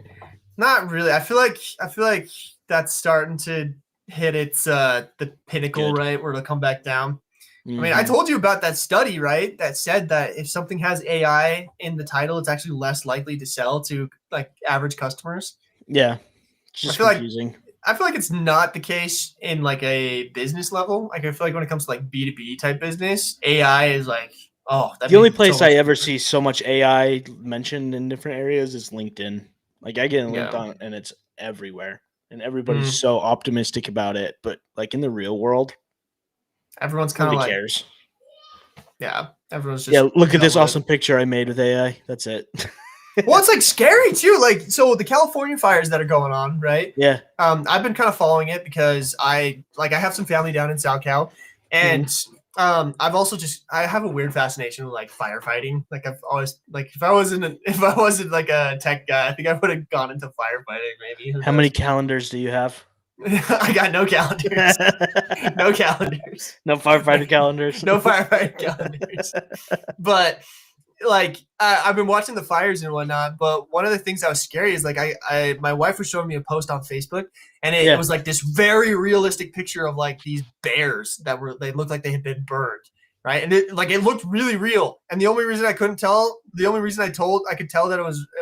Not really. I feel like that's starting to hit its the pinnacle, right, where it'll come back down. I mean, I told you about that study, right? That said that if something has AI in the title, it's actually less likely to sell to like average customers. Yeah, it's just confusing. I feel like it's not the case in like a business level. Like I feel like when it comes to like B2B type business, AI is like, the only place I ever see so much AI mentioned in different areas is LinkedIn. Like I get linked on, and it's everywhere, and everybody's so optimistic about it. But like in the real world, everyone's kind of like, cares. Yeah, everyone's just look at this awesome picture I made with AI. That's it. Well, it's like scary too. Like, so the California fires that are going on, right? Yeah. I've been kind of following it because I have some family down in SoCal, and I've also I have a weird fascination with like firefighting. Like I've always like if I wasn't like a tech guy, I think I would have gone into firefighting maybe. How many calendars do you have? I got no calendars. No calendars. No firefighter calendars. No firefighter calendars. But like I've been watching the fires and whatnot, but one of the things that was scary is like my wife was showing me a post on Facebook, and it was like this very realistic picture of like these bears they looked like they had been burned, right? And it looked really real. And the only reason I could tell that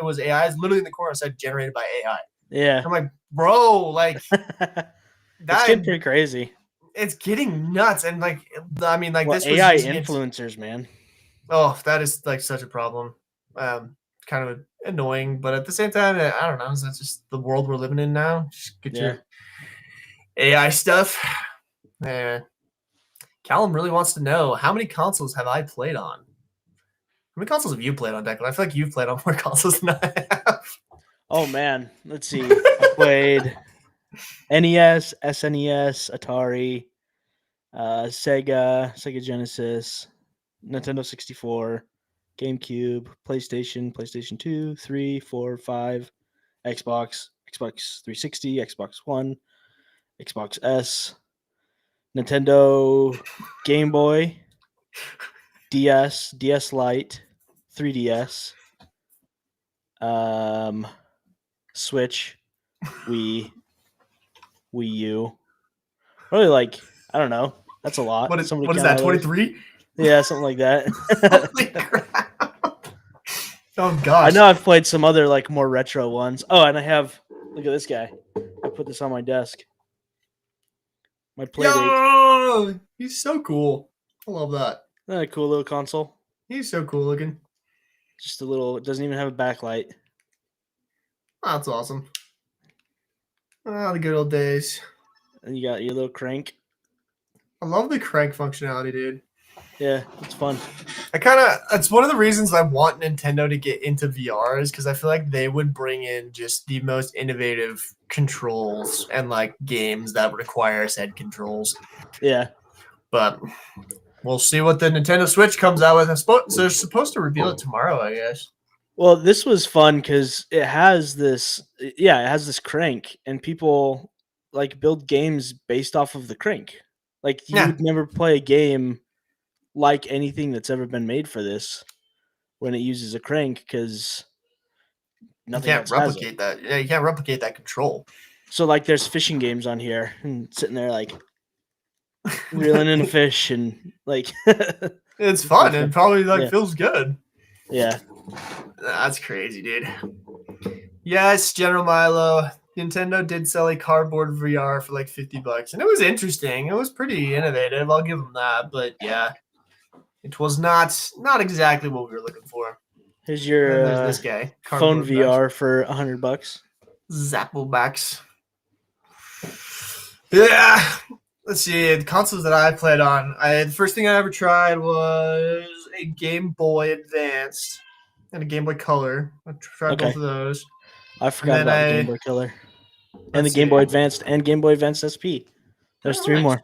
it was AI is literally in the corner said generated by AI. Yeah. I'm like, bro, like that's getting pretty crazy. It's getting nuts, and like I mean, like this AI influencers, man. Oh, that is like such a problem. Kind of annoying, but at the same time, I don't know. That's just the world we're living in now. Just get your AI stuff. Callum really wants to know, how many consoles have I played on? How many consoles have you played on, Declan? I feel like you've played on more consoles than I have. Oh man, let's see. I played NES, SNES, Atari, Sega Genesis, Nintendo 64, GameCube, PlayStation 2, 3, 4, 5, Xbox 360, Xbox One, Xbox S, Nintendo Game Boy, DS, DS Lite, 3DS, Switch, Wii U. Really, like, I don't know. That's a lot. What is that, 23? Yeah, something like that. Holy crap. Oh, gosh. I know I've played some other, like, more retro ones. Oh, and look at this guy. I put this on my desk. My Playdate. Yo! He's so cool. I love that. Isn't that a cool little console? He's so cool looking. Just it doesn't even have a backlight. Oh, that's awesome. Oh, the good old days. And you got your little crank. I love the crank functionality, dude. Yeah, it's fun. It's one of the reasons I want Nintendo to get into VR is because I feel like they would bring in just the most innovative controls and like games that require said controls. Yeah. But we'll see what the Nintendo Switch comes out with. So they're supposed to reveal it tomorrow, I guess. Well, this was fun because it has this crank, and people like build games based off of the crank. Like you would never play a game like anything that's ever been made for this when it uses a crank because nothing else replicate that. Yeah, you can't replicate that control. So like there's fishing games on here and sitting there like reeling in a fish and like it's fun and probably like feels good. Yeah. That's crazy, dude. Yes, General Milo. Nintendo did sell a cardboard VR for like $50, and it was interesting. It was pretty innovative. I'll give them that. But yeah, it was not exactly what we were looking for. Here's your this guy, phone VR for $100. Zapplebacks. Yeah. Let's see. The consoles that I played on. The first thing I ever tried was a Game Boy Advanced and a Game Boy Color. I tried both of those. I forgot about the Game Boy Color. And the Game Boy Advanced and Game Boy Advanced SP. There's 3 more.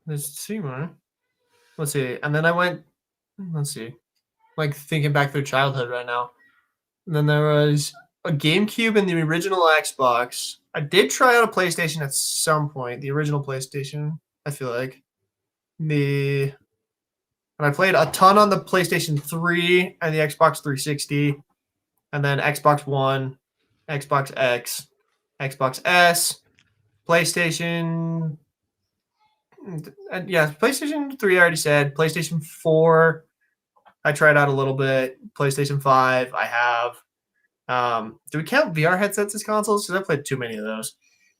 There's 2 more. let's see. And then I went, let's see, like thinking back through childhood right now. And then there was a GameCube and the original Xbox. I did try out a PlayStation at some point, the original PlayStation, I feel like. And I played a ton on the PlayStation 3 and the Xbox 360, and then Xbox One, Xbox X, Xbox S, PlayStation. Yeah, PlayStation 3 I already said. PlayStation 4, I tried out a little bit. PlayStation 5, I have. Do we count VR headsets as consoles? Because I played too many of those.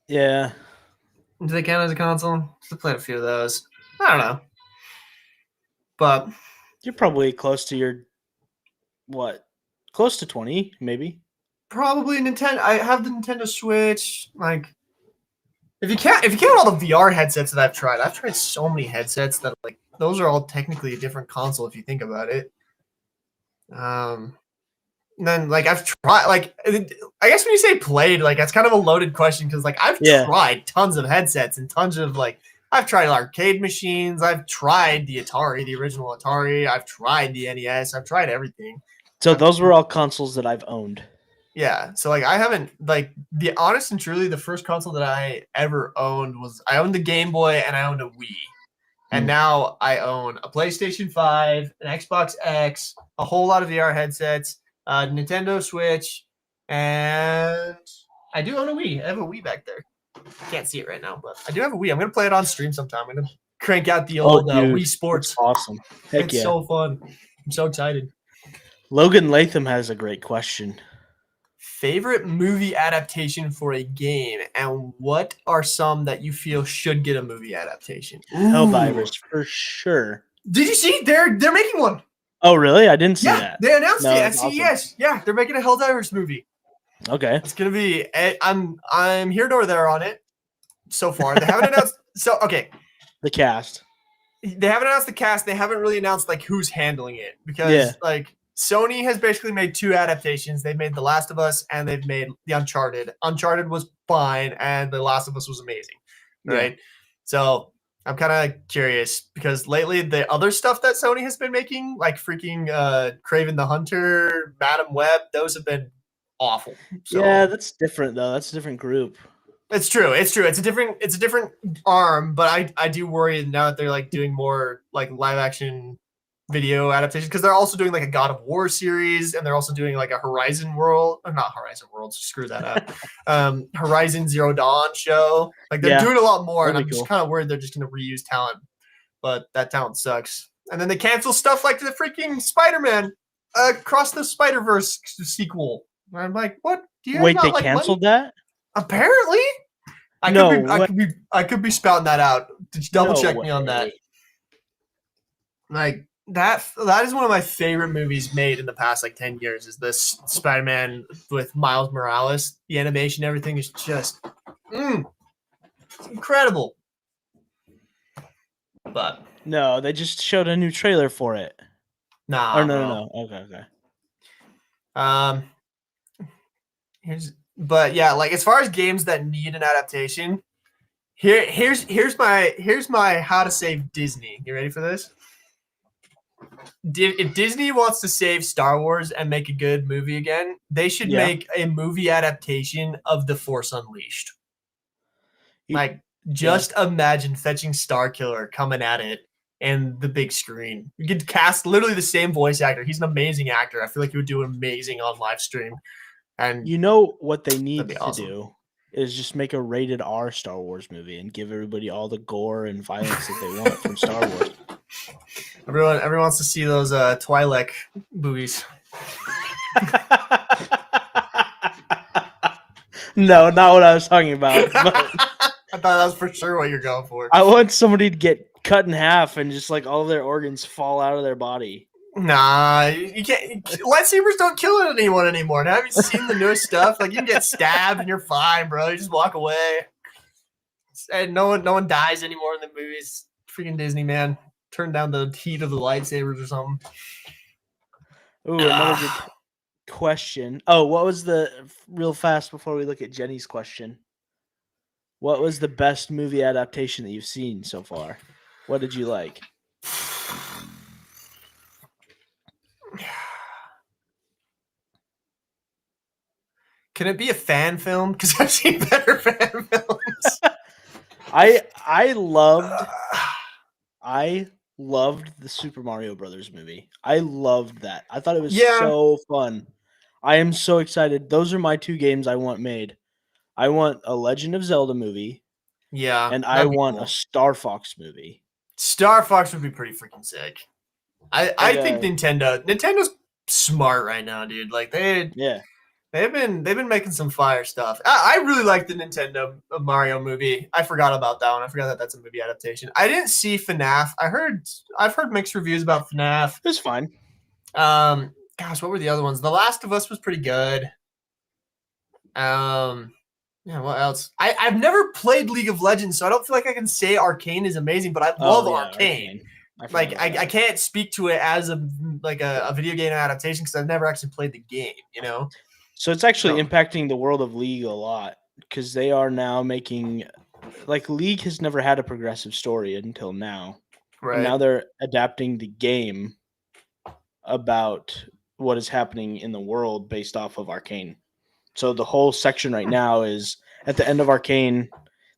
Yeah. Do they count as a console? I played a few of those. I don't know. But you're probably close to your close to 20, maybe. Probably Nintendo. I have the Nintendo Switch. Like, if you count all the VR headsets that I've tried so many headsets that like those are all technically a different console if you think about it. And then like I've tried, like I guess when you say played, like that's kind of a loaded question because like I've tried tons of headsets and tons of like I've tried arcade machines. I've tried the Atari, the original Atari. I've tried the NES. I've tried everything. So those were all consoles that I've owned. Yeah. So like I haven't like the honest and truly the first console that I ever owned was I owned the Game Boy and I owned a Wii. And now I own a PlayStation 5, an Xbox X, a whole lot of VR headsets, Nintendo Switch, and I do own a Wii. I have a Wii back there. Can't see it right now, but I do have a Wii. I'm gonna play it on stream sometime. I'm gonna crank out the old Wii Sports. Awesome. Heck it's so fun. I'm so excited. Logan Latham has a great question. Favorite movie adaptation for a game, and what are some that you feel should get a movie adaptation? Helldivers for sure. Did you see? They're making one. Oh, really? I didn't see that. They announced it at CES. Awesome. Yeah, they're making a Helldivers movie. Okay. It's gonna be. I'm here nor there on it. So far, they haven't announced. So okay. The cast. They haven't announced the cast. They haven't really announced like who's handling it because like Sony has basically made two adaptations. They've made The Last of Us and they've made the Uncharted. Uncharted was fine, and The Last of Us was amazing. Right. So I'm kind of curious because lately the other stuff that Sony has been making, like freaking Kraven the Hunter, Madam Web, those have been awful. So, yeah, that's different though. That's a different group. It's true. It's true. It's a different arm, but I do worry now that they're like doing more like live action video adaptations because they're also doing like a God of War series and they're also doing like a Horizon World, or not Horizon World, screw that up. Horizon Zero Dawn show. Like they're doing a lot more, and I'm just kind of worried they're just going to reuse talent, but that talent sucks. And then they cancel stuff like the freaking Spider-Man Across the Spider-Verse sequel. And I'm like, what? Do you Wait, not they like canceled money? that? Apparently, I could be spouting that out. Did you double check me on that? Like that is one of my favorite movies made in the past like 10 years. Is this Spider-Man with Miles Morales? The animation, everything is just it's incredible. But no, they just showed a new trailer for it. Nah. Or no. Okay. But yeah, like as far as games that need an adaptation, here's my how to save Disney. You ready for this? If Disney wants to save Star Wars and make a good movie again, they should make a movie adaptation of The Force Unleashed. Just imagine fetching Starkiller coming at it in the big screen. You could cast literally the same voice actor. He's an amazing actor. I feel like he would do amazing on live stream. And you know what they need to do is just make a rated R Star Wars movie and give everybody all the gore and violence that they want from Star Wars. Everyone wants to see those Twi'lek movies. No, not what I was talking about. But I thought that was for sure what you're going for. I want somebody to get cut in half and just like all of their organs fall out of their body. Nah, you can't. Lightsabers don't kill anyone anymore. Now, have you seen the newest stuff? Like you can get stabbed and you're fine, bro. You just walk away, and no one dies anymore in the movies. Freaking Disney, man. Turn down the heat of the lightsabers or something. Ooh, another good question. Oh, what was the real fast before we look at Jenny's question? What was the best movie adaptation that you've seen so far? What did you like? Can it be a fan film? Because I've seen better fan films. I loved the Super Mario Brothers movie. I loved that. I thought it was so fun. I am so excited. Those are my 2 games I want made. I want a Legend of Zelda movie. Yeah. And I want a Star Fox movie. Star Fox would be pretty freaking sick. I think Nintendo's smart right now, dude. Like they've been making some fire stuff. I really like the Nintendo Mario movie. I forgot about that one. I forgot that that's a movie adaptation. I didn't see FNAF. I've heard mixed reviews about FNAF. It was fine. Gosh, what were the other ones? The Last of Us was pretty good. Yeah, what else? I've never played League of Legends, so I don't feel like I can say Arcane is amazing, but I love Arcane. I can't speak to it as a video game adaptation because I've never actually played the game, you know? So it's actually impacting the world of League a lot because they are now making League has never had a progressive story until now. Right. And now they're adapting the game about what is happening in the world based off of Arcane. So the whole section right now is at the end of Arcane,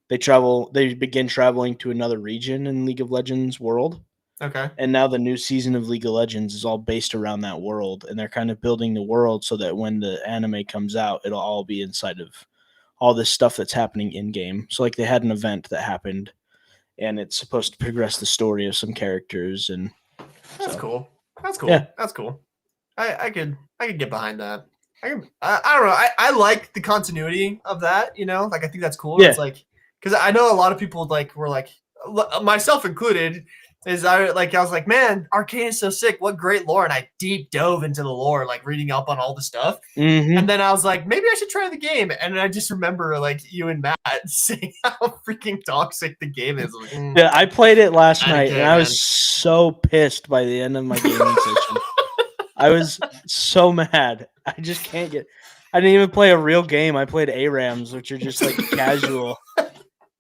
they begin traveling to another region in League of Legends world. Okay. And now the new season of League of Legends is all based around that world, and they're kind of building the world so that when the anime comes out, it'll all be inside of all this stuff that's happening in game. So they had an event that happened, and it's supposed to progress the story of some characters, and that's cool. That's cool. Yeah. That's cool. I could get behind that. I don't know. I like the continuity of that, you know? I think that's cool. Yeah. It's because I know a lot of people were myself included, I was like, man, Arcane is so sick. What great lore. And I deep dove into the lore, reading up on all the stuff. Mm-hmm. And then I was like, maybe I should try the game. And I just remember you and Matt saying how freaking toxic the game is. Yeah, I played it last night and I was so pissed by the end of my gaming session. I was so mad. I just can't I didn't even play a real game. I played ARAMs, which are just casual.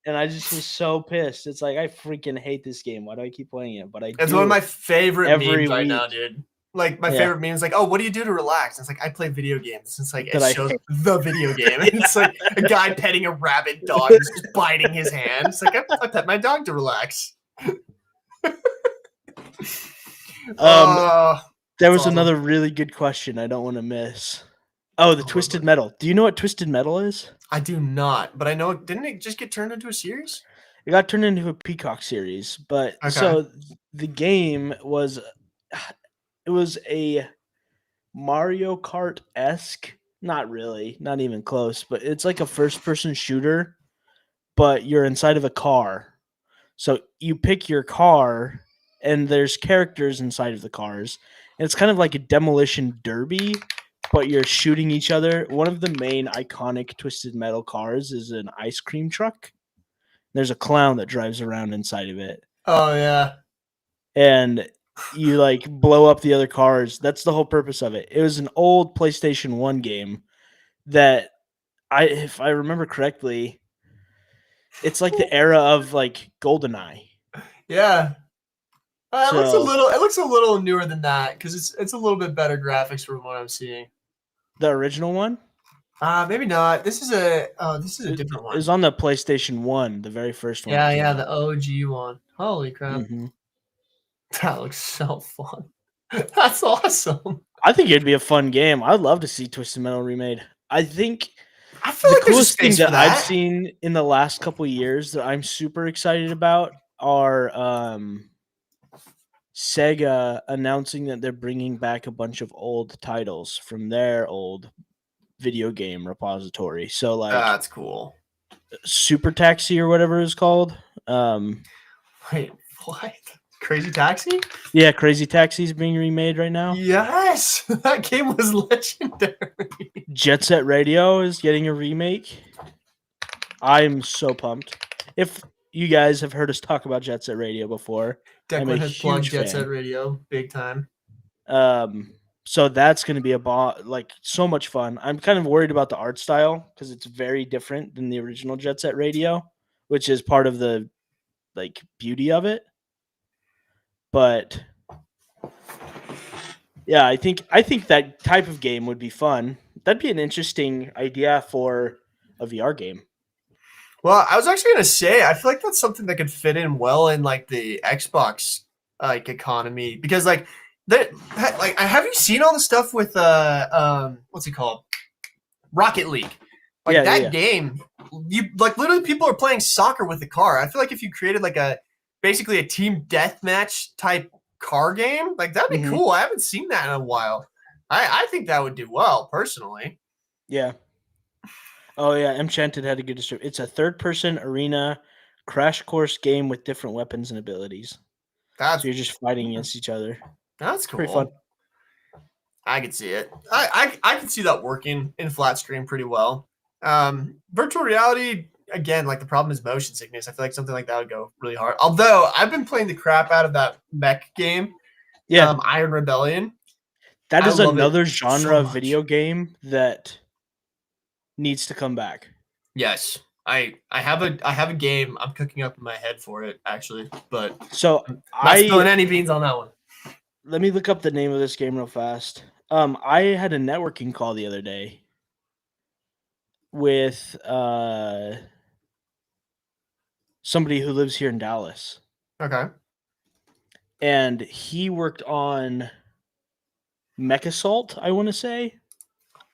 And I just was so pissed. It's I freaking hate this game. Why do I keep playing it? But it's one of my favorite memes right now, dude. My favorite meme is oh, what do you do to relax? And it's I play video games. It's it shows the video game. And it's a guy petting a rabid dog who's just biting his hand. It's I pet my dog to relax. There was another really good question I don't want to miss. Oh, the Twisted Metal. Do you know what Twisted Metal is? I do not, but I know. Didn't it just get turned into a series? It got turned into a Peacock series, but so the game was a Mario Kart-esque. Not really, not even close, but it's a first-person shooter, but you're inside of a car. So you pick your car, and there's characters inside of the cars. And it's kind of like a demolition derby, but you're shooting each other. One of the main iconic Twisted Metal cars is an ice cream truck. There's a clown that drives around inside of it. Oh, yeah. And you blow up the other cars. That's the whole purpose of it. It was an old PlayStation 1 game that if I remember correctly, it's the era of GoldenEye. Yeah. It looks a little newer than that because it's a little bit better graphics from what I'm seeing. The original one? Maybe not. This is a different one. It was on the PlayStation 1, the very first one. Yeah, the OG one. Holy crap. Mm-hmm. That looks so fun. That's awesome. I think it'd be a fun game. I'd love to see Twisted Metal remade. I feel the coolest thing that I've seen in the last couple of years that I'm super excited about are Sega announcing that they're bringing back a bunch of old titles from their old video game repository. So that's cool. Super Taxi or whatever it's called. Wait, what? Crazy Taxi? Yeah, Crazy Taxi is being remade right now. Yes, that game was legendary. Jet Set Radio is getting a remake. I'm so pumped. If you guys have heard us talk about Jet Set Radio before, Declan has plugged Jet Set Radio big time. So that's going to be so much fun. I'm kind of worried about the art style because it's very different than the original Jet Set Radio, which is part of the beauty of it. But yeah, I think that type of game would be fun. That'd be an interesting idea for a VR game. Well, I was actually gonna say, I feel like that's something that could fit in well in like the Xbox like economy because like have you seen all the stuff with what's it called? Rocket League. Like that game, you like literally people are playing soccer with the car. I feel like if you created like basically a team deathmatch type car game, like that'd be cool. I haven't seen that in a while. I think that would do well personally. Yeah. Oh yeah, Enchanted had a good description. It's a third-person arena crash course game with different weapons and abilities. So you're just fighting against each other. That's cool. Pretty fun. I could see it. I can see that working in flat screen pretty well. Virtual reality, again, like the problem is motion sickness. I feel like something like that would go really hard. Although I've been playing the crap out of that mech game, Iron Rebellion. That is another genre of video game that needs to come back. Yes. I have a game I'm cooking up in my head for it actually, but so I'm not spilling any beans on that one. Let me look up the name of this game real fast. I had a networking call the other day with somebody who lives here in Dallas. Okay. And he worked on Mech Assault, I want to say.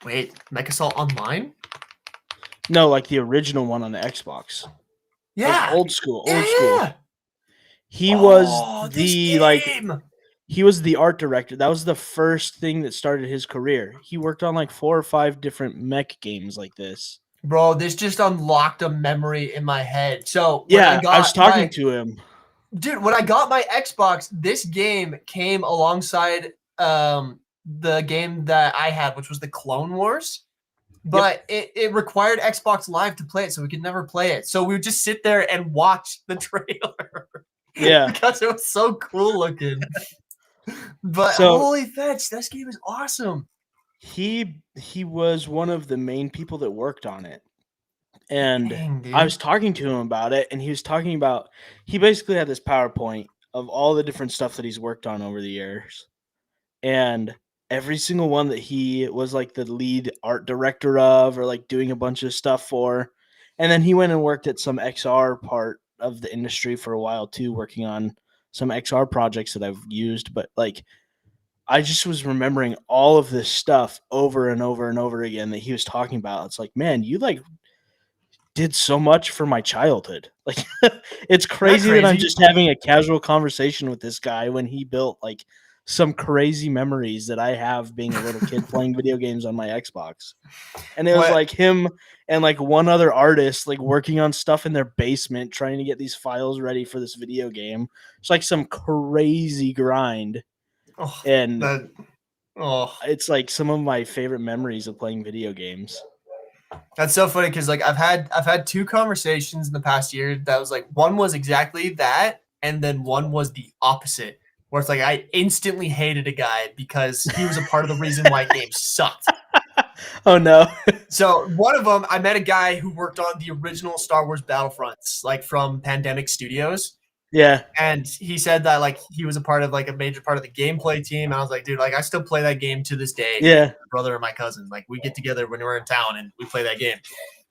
Wait, Mech Assault Online? No, like the original one on the Xbox. Yeah. Like old school. Yeah. He was he was the art director. That was the first thing that started his career. He worked on like 4 or 5 different mech games like this. Bro, this just unlocked a memory in my head. So I was talking to him. Dude, when I got my Xbox, this game came alongside the game that I had, which was the Clone Wars. But it required Xbox Live to play it, so we could never play it. So we would just sit there and watch the trailer. Yeah. Because it was so cool looking. But holy fetch, this game is awesome. He was one of the main people that worked on it. And I was talking to him about it, and he was talking about he basically had this PowerPoint of all the different stuff that he's worked on over the years. And every single one that he was like the lead art director of or like doing a bunch of stuff for. And then he went and worked at some XR part of the industry for a while too, working on some XR projects that I've used. But like, I just was remembering all of this stuff over and over and over again that he was talking about. It's like, man, you like did so much for my childhood. Like, it's crazy that I'm just having a casual conversation with this guy when he built like some crazy memories that I have being a little kid playing video games on my Xbox. And it was like him and like one other artist like working on stuff in their basement trying to get these files ready for this video game. It's like some crazy grind. It's like some of my favorite memories of playing video games. That's so funny because like I've had 2 conversations in the past year that was like one was exactly that, and then one was the opposite. Where it's like I instantly hated a guy because he was a part of the reason why games sucked. Oh no. So one of them, I met a guy who worked on the original Star Wars Battlefronts, like from Pandemic Studios. Yeah. And he said that like he was a part of like a major part of the gameplay team. And I was like, dude, like I still play that game to this day. Yeah. My brother and my cousin. Like we get together when we're in town and we play that game.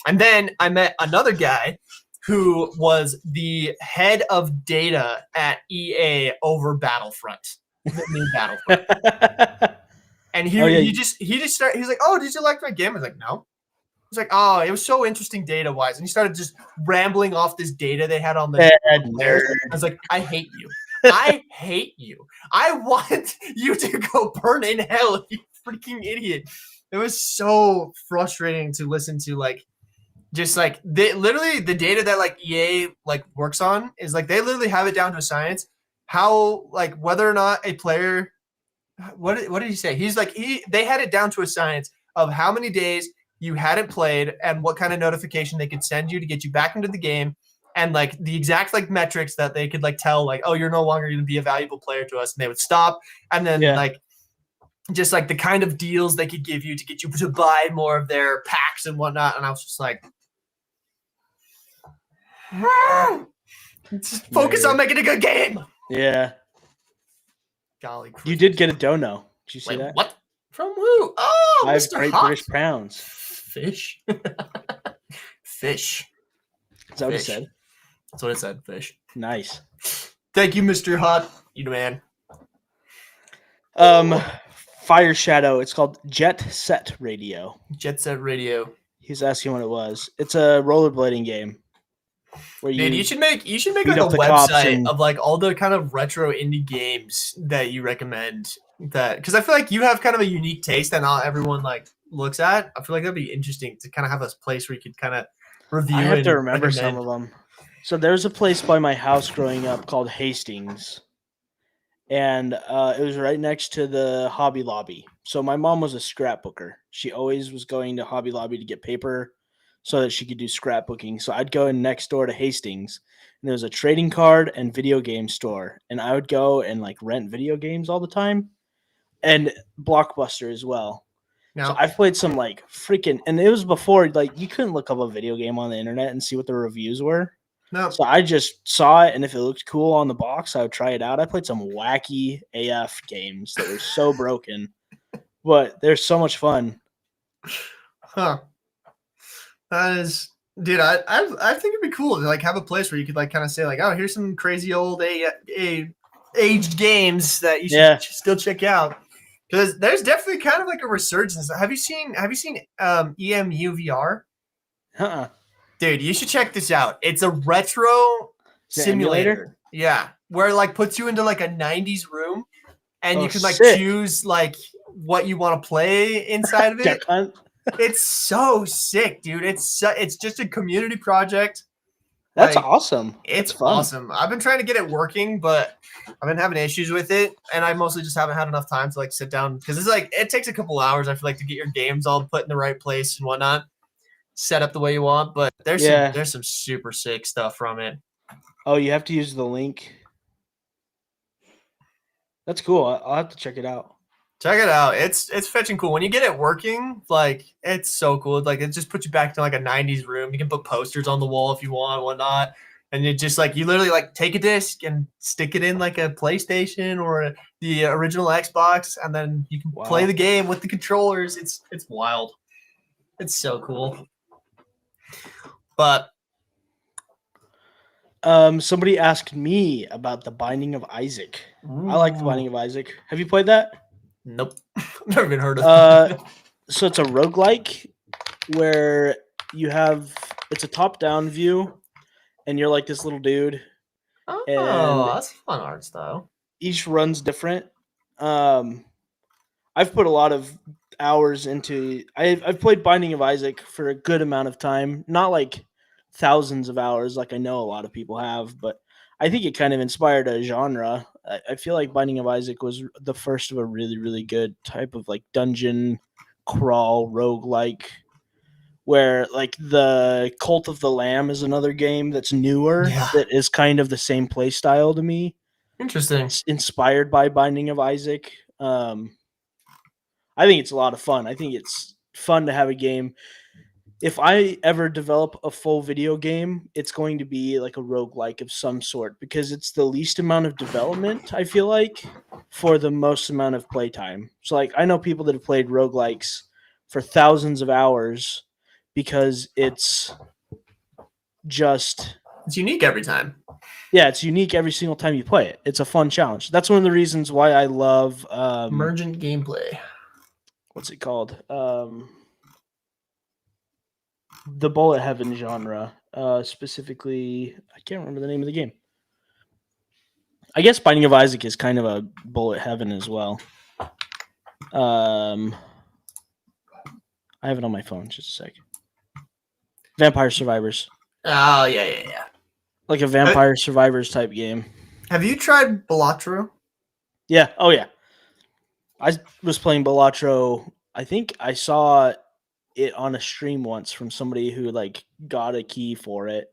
And then I met another guy who was the head of data at EA over Battlefront. The new Battlefront. And he just started, he's like, oh, did you like my game? I was like, no. He's like, oh, it was so interesting data-wise. And he started just rambling off this data they had on the nerd. I was like, I hate you. I hate you. I want you to go burn in hell, you freaking idiot. It was so frustrating to listen to, like, just like literally the data that like EA like works on is like they literally have it down to a science. How like whether or not a player, what did he say? He's like they had it down to a science of how many days you hadn't played and what kind of notification they could send you to get you back into the game, and like the exact like metrics that they could like tell like, oh, you're no longer going to be a valuable player to us, and they would stop, and then like just like the kind of deals they could give you to get you to buy more of their packs and whatnot. And I was just like, just focus on making a good game. Yeah. Golly. You did get a dono. Did you see that? What? From who? Oh, 5 Mr. Great Hot. British Pounds. Fish. Fish. Is that what he said? That's what it said. Fish. Nice. Thank you, Mr. Hot. You the man. Fire Shadow. It's called Jet Set Radio. Jet Set Radio. He's asking what it was. It's a rollerblading game. Where Man, you should make like up a the cops website and- of like all the kind of retro indie games that you recommend. That because I feel like you have kind of a unique taste that not everyone like looks at. I feel like that'd be interesting to kind of have a place where you could kind of review. I have to and remember recommend. some of them. So there's a place by my house growing up called Hastings. And it was right next to the Hobby Lobby. So my mom was a scrapbooker. She always was going to Hobby Lobby to get paper so that she could do scrapbooking. So I'd go in next door to Hastings, and there was a trading card and video game store. And I would go and like rent video games all the time, and Blockbuster as well. No. So I've played some like freaking, and it was before like you couldn't look up a video game on the internet and see what the reviews were. No. So I just saw it, and if it looked cool on the box, I would try it out. I played some wacky AF games that were so broken, but they're so much fun. Huh. That is, dude. I think it'd be cool to like have a place where you could like kind of say like, oh, here's some crazy old aged games that you should still check out. Because there's definitely kind of like a resurgence. Have you seen EMU VR? Dude, you should check this out. It's a retro simulator. Yeah. Where it like puts you into like a 90s room and you can like choose like what you want to play inside of it. It's so sick, dude. It's just a community project. That's like, awesome. It's awesome. I've been trying to get it working, but I've been having issues with it, and I mostly just haven't had enough time to like sit down because it's like it takes a couple hours. I feel like to get your games all put in the right place and whatnot, set up the way you want. But there's some super sick stuff from it. Oh, you have to use the link. That's cool. I'll have to check it out. Check it out. It's fetching cool. When you get it working, like it's so cool. Like it just puts you back to like a 90s room. You can put posters on the wall if you want, whatnot. And you just like you literally like take a disc and stick it in like a PlayStation or the original Xbox, and then you can play the game with the controllers. It's wild. It's so cool. But somebody asked me about The Binding of Isaac. I like The Binding of Isaac. Have you played that? Nope. Never even heard of it. So it's a roguelike where it's a top-down view, and you're like this little dude. Oh, and that's fun art style. Each run's different. I've put a lot of hours into. I've played Binding of Isaac for a good amount of time, not like thousands of hours like I know a lot of people have, but I think it kind of inspired a genre. I feel like Binding of Isaac was the first of a really, really good type of like dungeon crawl roguelike, where like the Cult of the Lamb is another game that's newer that is kind of the same play style to me. Interesting. It's inspired by Binding of Isaac. I think it's a lot of fun. I think it's fun to have a game. If I ever develop a full video game, it's going to be like a roguelike of some sort because it's the least amount of development, I feel like, for the most amount of playtime. So like I know people that have played roguelikes for thousands of hours because it's unique every time. Yeah, it's unique every single time you play it. It's a fun challenge. That's one of the reasons why I love emergent gameplay. What's it called? The bullet heaven genre. Specifically, I can't remember the name of the game. I guess Binding of Isaac is kind of a bullet heaven as well. I have it on my phone. Just a sec. Vampire Survivors. Oh, yeah. Like a Vampire Survivors type game. Have you tried Balatro? Yeah. Oh, yeah. I was playing Balatro. I think I saw it on a stream once from somebody who like got a key for it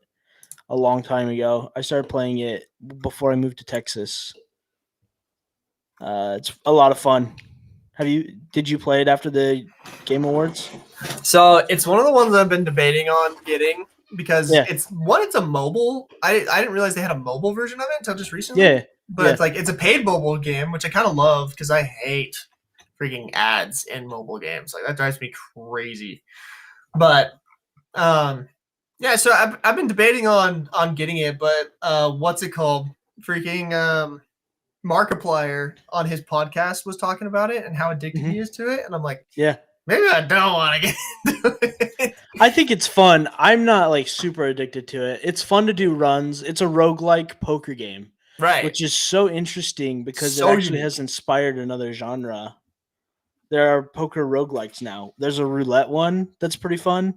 a long time ago. I started playing it before I moved to Texas. It's a lot of fun. Did you play it after the Game Awards? So it's one of the ones I've been debating on getting because it's a mobile. I didn't realize they had a mobile version of it until just recently. Yeah. But it's a paid mobile game, which I kind of love because I hate freaking ads in mobile games. Like that drives me crazy. But yeah, so I've been debating on getting it, but what's it called? Freaking Markiplier on his podcast was talking about it and how addicted he is to it, and I'm like, yeah, maybe I don't want to get into it. I think it's fun. I'm not like super addicted to it. It's fun to do runs. It's a roguelike poker game, Right. which is so interesting because So it actually unique. has inspired another genre. There are poker roguelikes now. There's a roulette one that's pretty fun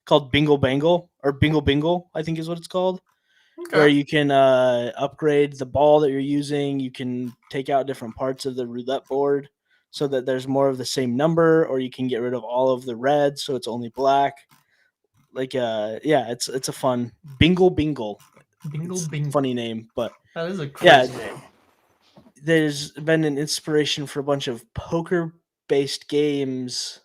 called Bingle Bangle or Bingle Bingle, I think is what it's called. Okay. Where you can upgrade the ball that you're using. You can take out different parts of the roulette board so that there's more of the same number, or you can get rid of all of the red so it's only black. Like yeah, it's a fun Bingle Bingle. Bingle. Funny name, but That is a crazy name. There's been an inspiration for a bunch of poker-based games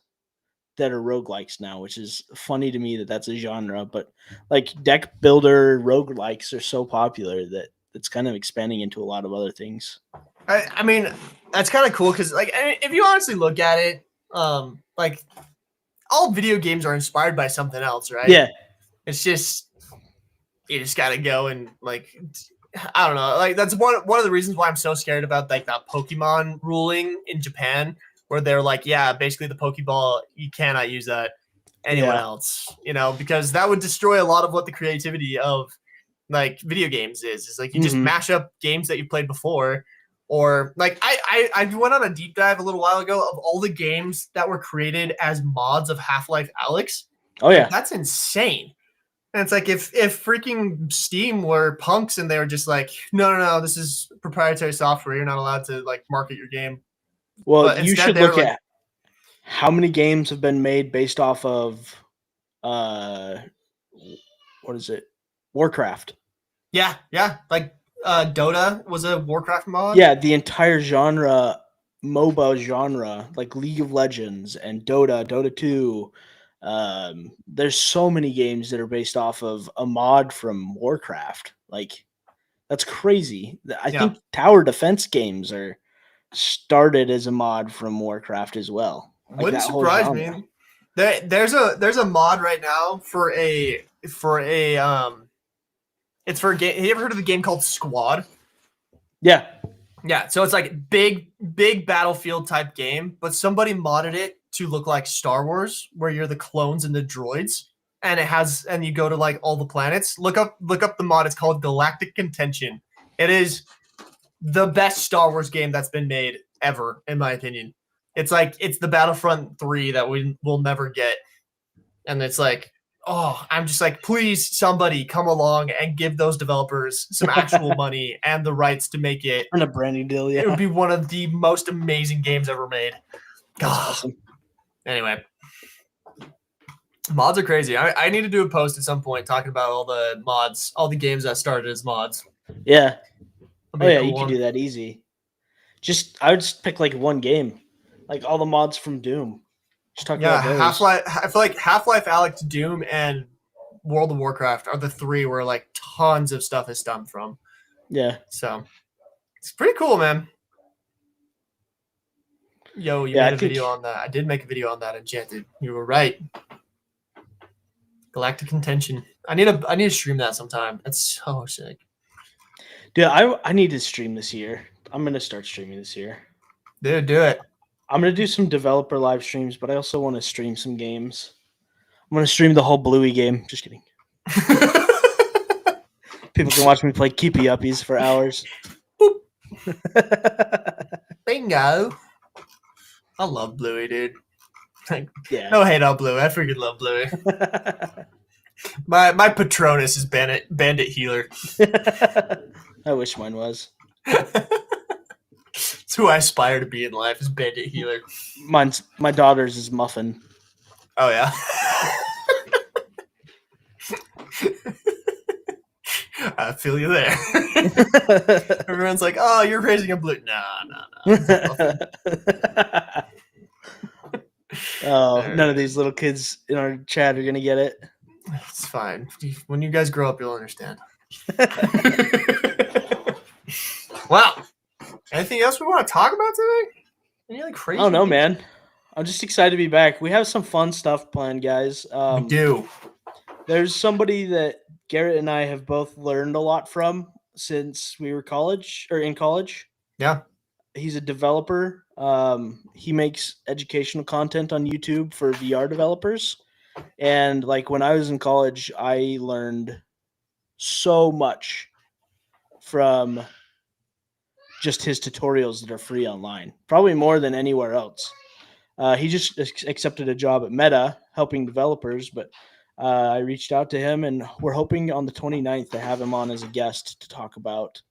that are roguelikes now, which is funny to me that that's a genre. But like deck builder roguelikes are so popular that it's kind of expanding into a lot of other things. I mean, that's kind of cool because, like, if you honestly look at it, like, all video games are inspired by something else, right? Yeah. It's just you just gotta go and like, I don't know, like that's one of the reasons why I'm so scared about like that Pokemon ruling in Japan, where they're like, yeah, basically the Pokeball, you cannot use that anyone else, you know, because that would destroy a lot of what the creativity of like video games is. It's like you just mash up games that you played before. Or like I went on a deep dive a little while ago of all the games that were created as mods of Half-Life Alyx. Oh yeah, that's insane. And it's like if freaking Steam were punks and they were just like, no, this is proprietary software. You're not allowed to like market your game. Well, you should look at how many games have been made based off of what is it? Warcraft. Yeah. Like Dota was a Warcraft mod. Yeah, the entire genre, MOBA genre, like League of Legends and Dota 2. There's so many games that are based off of a mod from Warcraft. Like, that's crazy. I think tower defense games are started as a mod from Warcraft as well. Like, wouldn't surprise me. There's a mod right now for a it's for a game. Have you ever heard of the game called Squad? Yeah. Yeah. So it's like big Battlefield type game, but somebody modded it to look like Star Wars, where you're the clones and the droids, and you go to like all the planets. Look up the mod. It's called Galactic Contention. It is the best Star Wars game that's been made ever, in my opinion. It's like it's the Battlefront 3 that we will never get, and it's like, oh, I'm just like, please, somebody come along and give those developers some actual money and the rights to make it. And a branding deal, yeah. It would be one of the most amazing games ever made. That's awesome. Anyway, mods are crazy. I need to do a post at some point talking about all the mods, all the games that started as mods. Yeah. Oh yeah, cool you can do that easy. I would just pick like one game, like all the mods from Doom. Just talk about those. Half-Life. I feel like Half-Life Alyx, Doom, and World of Warcraft are the three where like tons of stuff is stemmed from. Yeah. So it's pretty cool, man. Yo, you made a video on that. I did make a video on that, Enchanted. You were right. Galactic Contention. I need to stream that sometime. That's so sick. Dude, I need to stream this year. I'm gonna start streaming this year. Dude, do it. I'm gonna do some developer live streams, but I also want to stream some games. I'm gonna stream the whole Bluey game. Just kidding. People can watch me play Keepy Uppies for hours. Bingo. I love Bluey, dude. Yeah. No hate on Bluey. I freaking love Bluey. My Patronus is Bandit Healer. I wish mine was. It's who I aspire to be in life, is Bandit Healer. My daughter's is Muffin. Oh yeah. I feel you there. Everyone's like, "Oh, you're raising a blue." No. Oh, none of these little kids in our chat are gonna get it. It's fine. When you guys grow up, you'll understand. Wow. Anything else we want to talk about today? Any like crazy? I don't know, man. I'm just excited to be back. We have some fun stuff planned, guys. We do. There's somebody that Garrett and I have both learned a lot from since we were in college. Yeah. He's a developer. He makes educational content on YouTube for VR developers. And like when I was in college, I learned so much from just his tutorials that are free online, probably more than anywhere else. He just accepted a job at Meta helping developers, but I reached out to him, and we're hoping on the 29th to have him on as a guest to talk about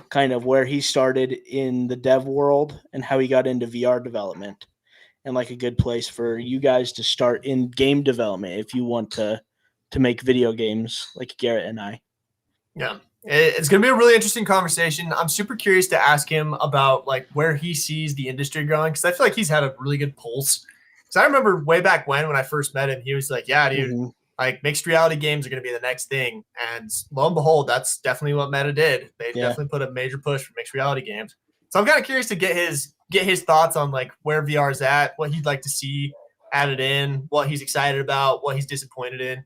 kind of where he started in the dev world and how he got into VR development, and like a good place for you guys to start in game development if you want to make video games like Garrett and I. Yeah. It's going to be a really interesting conversation. I'm super curious to ask him about like where he sees the industry going, because I feel like he's had a really good pulse. Because I remember way back when I first met him, he was like, yeah, dude, like mixed reality games are going to be the next thing. And lo and behold, that's definitely what Meta did. They definitely put a major push for mixed reality games. So I'm kind of curious to get his thoughts on like where VR is at, what he'd like to see added in, what he's excited about, what he's disappointed in.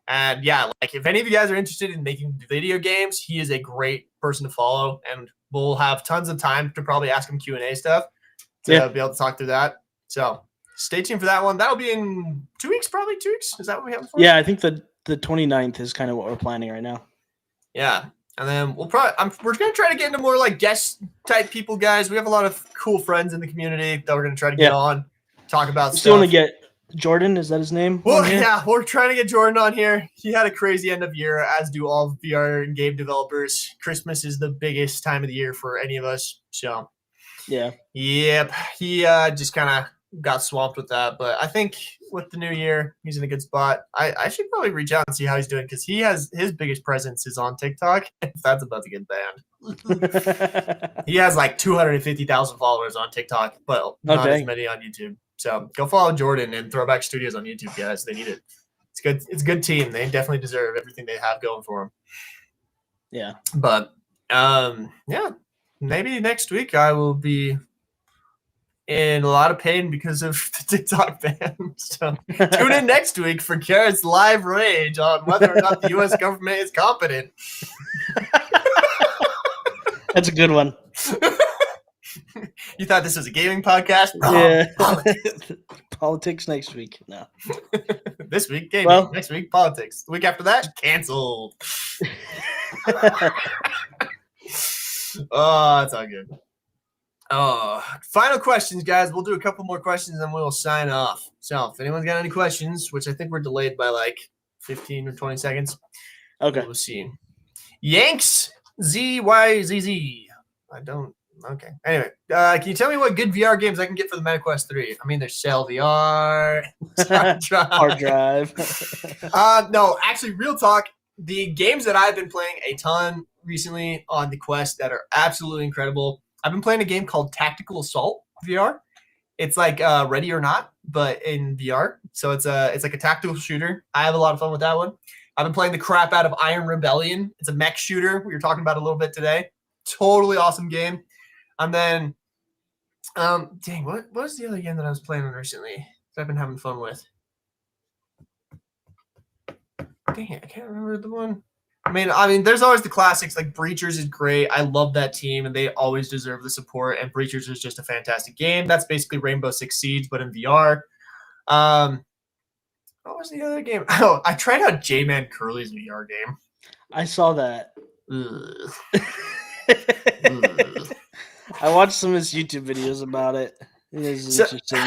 And yeah, like if any of you guys are interested in making video games, he is a great person to follow, and we'll have tons of time to probably ask him Q&A stuff to be able to talk through that. So stay tuned for that one. That'll be in 2 weeks, probably 2 weeks. Is that what we have for? Yeah, I think the 29th is kind of what we're planning right now. Yeah. And then we're going to try to get into more like guest type people, guys. We have a lot of cool friends in the community that we're going to try to get on, talk about stuff. Still want to get Jordan, is that his name? Well, yeah, we're trying to get Jordan on here. He had a crazy end of year, as do all VR and game developers. Christmas is the biggest time of the year for any of us. So, yep, he just kind of got swamped with that. But I think with the new year, he's in a good spot. I should probably reach out and see how he's doing, because he has his biggest presence is on TikTok. If that's about to get banned. He has like 250,000 followers on TikTok, but not as many on YouTube. So go follow Jordan and Throwback Studios on YouTube, guys. They need it. It's good. It's a good team. They definitely deserve everything they have going for them. Yeah. But yeah, maybe next week I will be in a lot of pain because of the TikTok ban. So tune in next week for Garett's live rage on whether or not the U.S. government is competent. That's a good one. You thought this was a gaming podcast? Yeah. Politics next week. No. This week, gaming. Next week, politics. The week after that, canceled. Oh, that's all good. Final questions, guys. We'll do a couple more questions and we'll sign off. So if anyone's got any questions, which I think we're delayed by like 15 or 20 seconds. Okay. We'll see. Yanks ZYZZ. Okay. Anyway, can you tell me what good VR games I can get for the MetaQuest 3? I mean, there's Cell VR, Hard Drive. No, actually, real talk. The games that I've been playing a ton recently on the Quest that are absolutely incredible. I've been playing a game called Tactical Assault VR. It's like Ready or Not, but in VR. So it's like a tactical shooter. I have a lot of fun with that one. I've been playing the crap out of Iron Rebellion. It's a mech shooter. We were talking about it a little bit today. Totally awesome game. And then, dang, what was the other game that I was playing on recently that I've been having fun with? Dang it, I can't remember the one. I mean, there's always the classics. Like Breachers is great. I love that team, and they always deserve the support. And Breachers is just a fantastic game. That's basically Rainbow Six Siege, but in VR. What was the other game? Oh, I tried out J-Man Curly's VR game. I saw that. I watched some of his YouTube videos about it. It is interesting.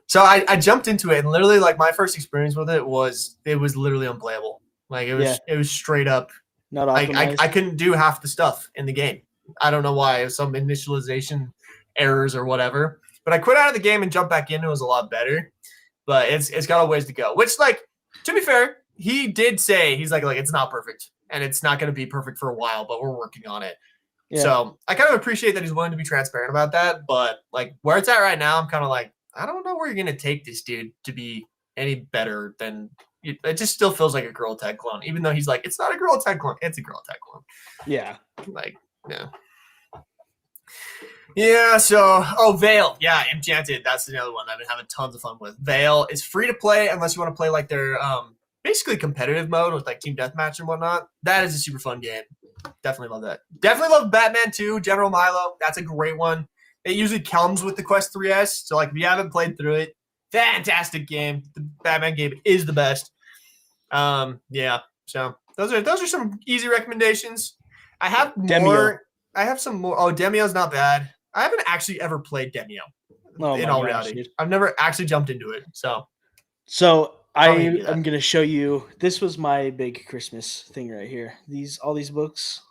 So I jumped into it, and literally, like, my first experience with it was literally unplayable. Like, it was straight up. Not optimized. I couldn't do half the stuff in the game. I don't know why. It was some initialization errors or whatever. But I quit out of the game and jumped back in. It was a lot better. But it's got a ways to go. Which, like, to be fair, he did say, he's like it's not perfect. And it's not going to be perfect for a while, but we're working on it. Yeah. So I kind of appreciate that he's willing to be transparent about that. But, like, where it's at right now, I'm kind of like, I don't know where you're going to take this dude to be any better than – it just still feels like a girl tag clone, even though he's like, it's not a girl tag clone. It's a girl tag clone. Yeah. Like, yeah. Yeah, so Veil. Yeah, Enchanted. That's the other one I've been having tons of fun with. Veil is free to play unless you want to play like their basically competitive mode with like team deathmatch and whatnot. That is a super fun game. Definitely love that. Definitely love Batman 2, General Milo. That's a great one. It usually comes with the Quest 3S. So like if you haven't played through it, fantastic game. The Batman game is the best. Yeah. So those are some easy recommendations. I have more. Demio. I have some more. Oh, Demio's not bad. I haven't actually ever played Demio. Oh in my all gosh, reality, dude. I've never actually jumped into it. So I'm gonna show you. This was my big Christmas thing right here. All these books,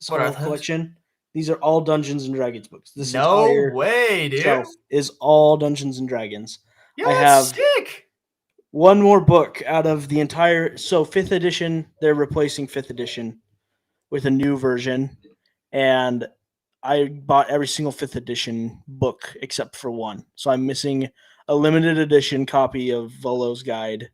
this What are whole those? collection. These are all Dungeons and Dragons books. This No entire way, dude. shelf is all Dungeons and Dragons. Yeah, I that's have sick. one more book out of the entire. So 5th edition, they're replacing 5th edition with a new version, and I bought every single 5th edition book except for one. So I'm missing a limited edition copy of Volo's Guide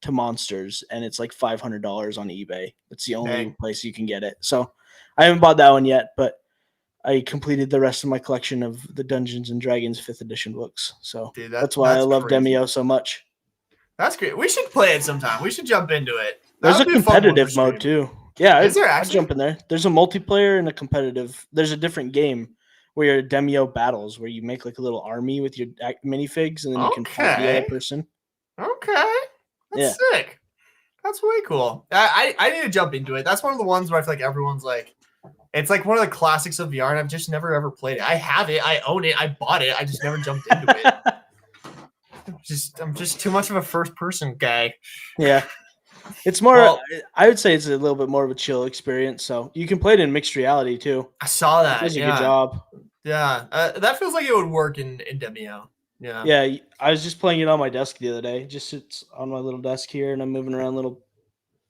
to Monsters, and it's like $500 on eBay. It's the only place you can get it. So I haven't bought that one yet, but I completed the rest of my collection of the Dungeons and Dragons 5th edition books. So Dude, that's why I love crazy. Demio so much. That's great. We should play it sometime. We should jump into it. There's a competitive mode too. Yeah, I'd jump in there. There's a multiplayer and a competitive. There's a different game where you're Demio battles, where you make like a little army with your minifigs, and then you can fight the other person. Okay. That's sick. That's way cool. I need to jump into it. That's one of the ones where I feel like everyone's like, it's like one of the classics of VR, and I've just never ever played it. I have it. I own it. I bought it. I just never jumped into it. I'm just too much of a first person guy. Yeah. It's more, I would say it's a little bit more of a chill experience. So you can play it in mixed reality too. I saw that. It does a good job. Yeah. That feels like it would work in Demio. Yeah. Yeah. I was just playing it on my desk the other day. Just sits on my little desk here, and I'm moving around little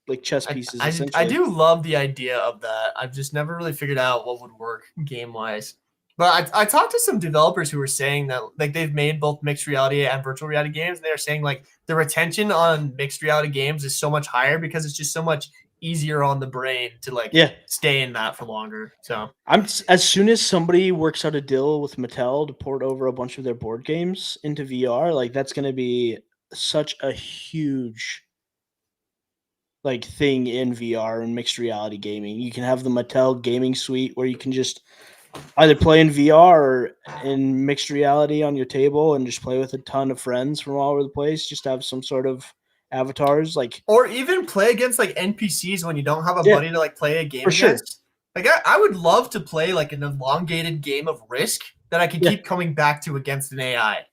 like chess pieces. I do love the idea of that. I've just never really figured out what would work game wise. But I talked to some developers who were saying that like they've made both mixed reality and virtual reality games, and they're saying like the retention on mixed reality games is so much higher because it's just so much easier on the brain to like stay in that for longer. So as soon as somebody works out a deal with Mattel to port over a bunch of their board games into VR, like that's going to be such a huge like thing in VR and mixed reality gaming. You can have the Mattel gaming suite where you can just either play in VR or in mixed reality on your table and just play with a ton of friends from all over the place. Just have some sort of avatars, like, or even play against like NPCs when you don't have a buddy to like play a game against. Sure. Like I would love to play like an elongated game of Risk that I can keep coming back to against an AI.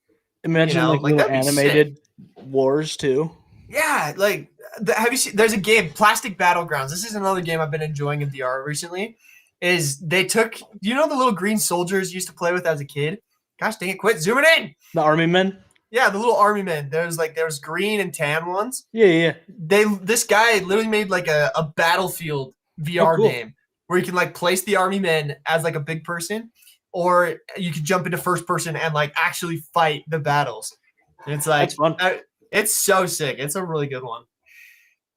Imagine like little animated wars too. Yeah, like have you seen? There's a game, Plastic Battlegrounds. This is another game I've been enjoying in VR recently. Is they took the little green soldiers you used to play with as a kid? Gosh dang it, quit zooming in. The army men? Yeah, the little army men. There's green and tan ones. Yeah. This guy literally made like a Battlefield VR game where you can like place the army men as like a big person, or you can jump into first person and like actually fight the battles. And it's like, that's fun. It's so sick. It's a really good one.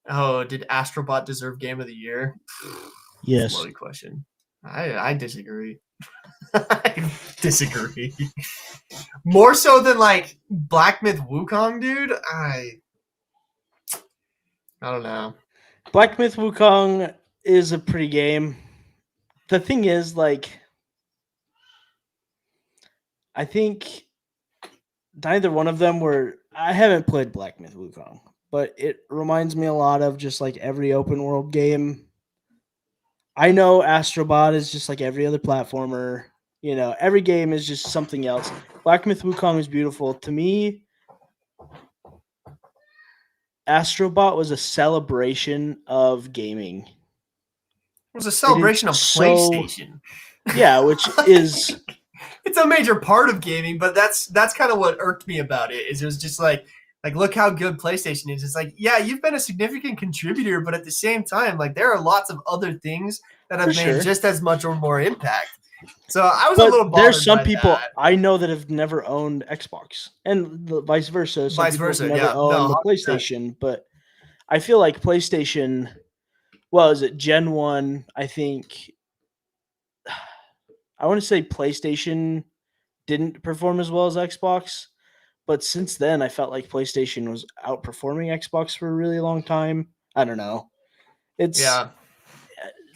Oh, did Astrobot deserve Game of the Year? Yes. Loaded question. I disagree. I disagree. More so than like Black Myth Wukong, dude. I don't know. Black Myth Wukong is a pretty game. The thing is, like, I think neither one of them were. I haven't played Black Myth Wukong, but it reminds me a lot of just like every open world game. I know Astrobot is just like every other platformer. Every game is just something else. Black Myth Wukong is beautiful. To me, Astrobot was a celebration of gaming. It was a celebration of PlayStation. Yeah, which is... It's a major part of gaming, but that's kind of what irked me about it. Is it was just like look how good PlayStation is. It's like, yeah, you've been a significant contributor, but at the same time, like there are lots of other things that have made just as much or more impact. So I was a little bothered. There's some people I know that have never owned Xbox, and vice versa. Some people have never owned the PlayStation, but I feel like PlayStation. Well, is it Gen 1? I think I want to say PlayStation didn't perform as well as Xbox, but since then I felt like PlayStation was outperforming Xbox for a really long time. I don't know. It's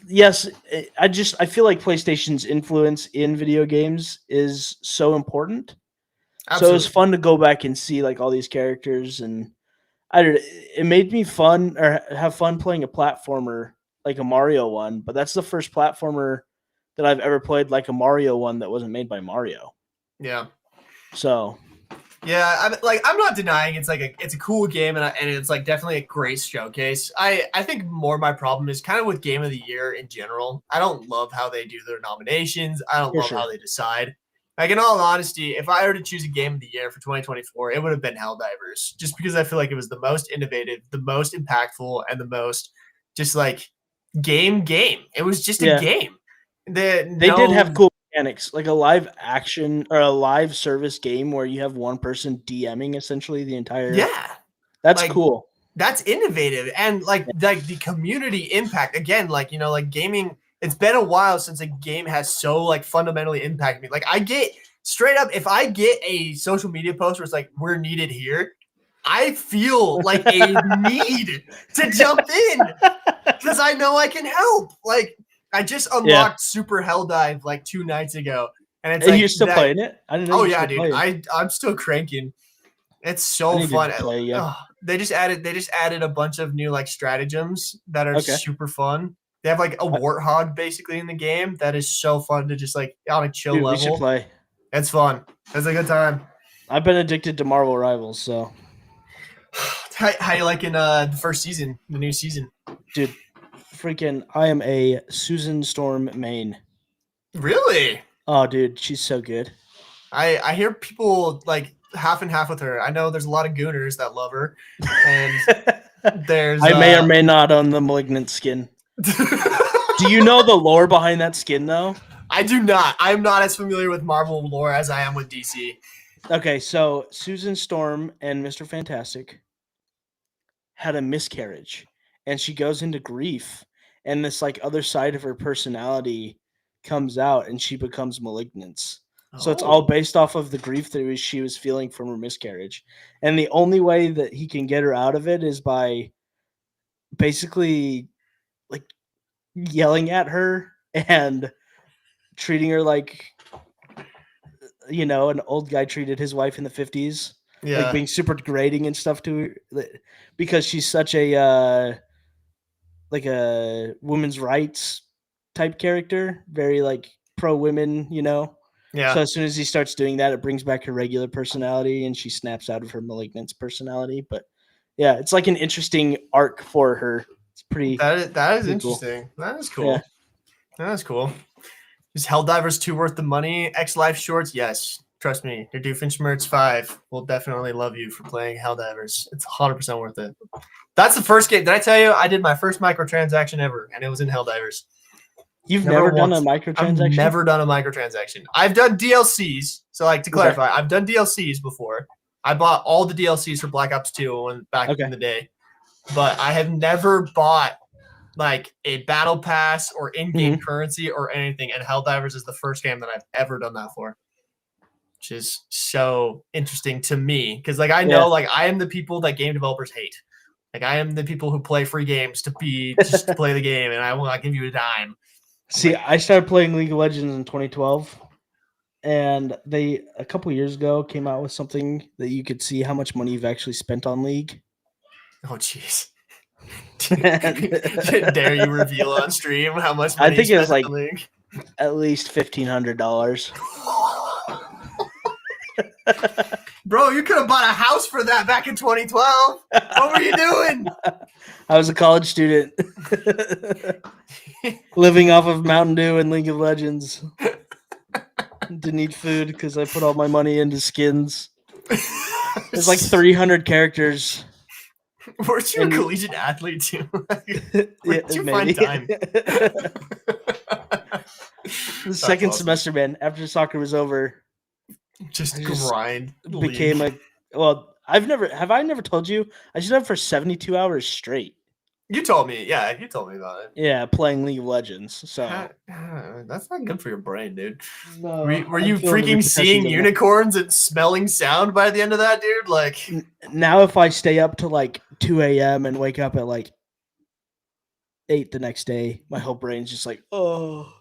yes, I feel like PlayStation's influence in video games is so important. Absolutely. So it was fun to go back and see like all these characters, and it made me fun or have fun playing a platformer like a Mario one, but that's the first platformer that I've ever played like a Mario one that wasn't made by Mario. Yeah. So yeah, I'm not denying it's a cool game, and it's like definitely a great showcase. I think more my problem is kind of with Game of the Year in general. I don't love how they do their nominations. I don't love how they decide. Like, in all honesty, if I were to choose a Game of the Year for 2024, it would have been Helldivers, just because I feel like it was the most innovative, the most impactful, and the most just like game. It was just a game. They did have cool mechanics, like a live action or a live service game where you have one person DMing essentially the entire. Yeah, that's like, cool. That's innovative, and like the community impact again. Like, you know, like gaming. It's been a while since a game has so like fundamentally impacted me. Like, I get straight up, if I get a social media post where it's like, we're needed here, I feel like a need to jump in because I know I can help. Like, I just unlocked Super Helldive like 2 nights ago, and it's like, you're still playing it? I didn't know. Oh yeah, dude. I'm still cranking. It's so fun. They just added a bunch of new like stratagems that are super fun. They have like a warthog basically in the game that is so fun to just like on a chill level. We should play. It's fun. It's a good time. I've been addicted to Marvel Rivals, so. How you liking the first season, the new season? Dude, freaking, I am a Susan Storm main. Really? Oh, dude, she's so good. I hear people like half and half with her. I know there's a lot of gooners that love her, and there's I may or may not own the Malignant skin. Do you know the lore behind that skin, though? I do not. I'm not as familiar with Marvel lore as I am with DC. Okay, so Susan Storm and Mr. Fantastic had a miscarriage, and she goes into grief, and this like other side of her personality comes out, and she becomes Malignance. So it's all based off of the grief that she was feeling from her miscarriage. And the only way that he can get her out of it is by basically like yelling at her and treating her like, you know, an old guy treated his wife in the 50s. Yeah. Like being super degrading and stuff to her because she's such a like a women's rights type character, very like pro women, you know. Yeah. So as soon as he starts doing that, it brings back her regular personality, and she snaps out of her Malignance personality. But yeah, it's like an interesting arc for her. It's pretty. That is interesting. Cool. That is cool. Yeah. That is cool. Is Helldivers 2 worth the money? X Life Shorts, yes. Trust me, your Doofenshmirtz 5 will definitely love you for playing Helldivers. It's 100% worth it. That's the first game. Did I tell you I did my first microtransaction ever, and it was in Helldivers? You've never done a microtransaction? I've never done a microtransaction. I've done DLCs. So, like, to clarify, I've done DLCs before. I bought all the DLCs for Black Ops 2 back in the day. But I have never bought, like, a battle pass or in-game currency or anything. And Helldivers is the first game that I've ever done that for. Which is so interesting to me. Because, like, I know, like, I am the people that game developers hate. Like, I am the people who play free games to play the game, and I will not give you a dime. See, I started playing League of Legends in 2012, and they a couple years ago came out with something that you could see how much money you've actually spent on League. Oh, jeez. Dare you reveal on stream how much money I think you it was spent like on League? At least $1,500. Bro, you could have bought a house for that back in 2012. What were you doing? I was a college student living off of Mountain Dew and League of Legends. Didn't eat food because I put all my money into skins. There's like 300 characters. Weren't you a collegiate athlete too? Where did you find time? The second semester, man, after soccer was over, just grind. Became a well. I never told you I stood up for 72 hours straight. You told me. Yeah, you told me about it. Yeah, playing League of Legends. So that's not good for your brain, dude. no, Were you freaking seeing unicorns and smelling sound by the end of that, dude? Like now, if I stay up to like 2 a.m. and wake up at like 8 the next day, my whole brain's just like, oh.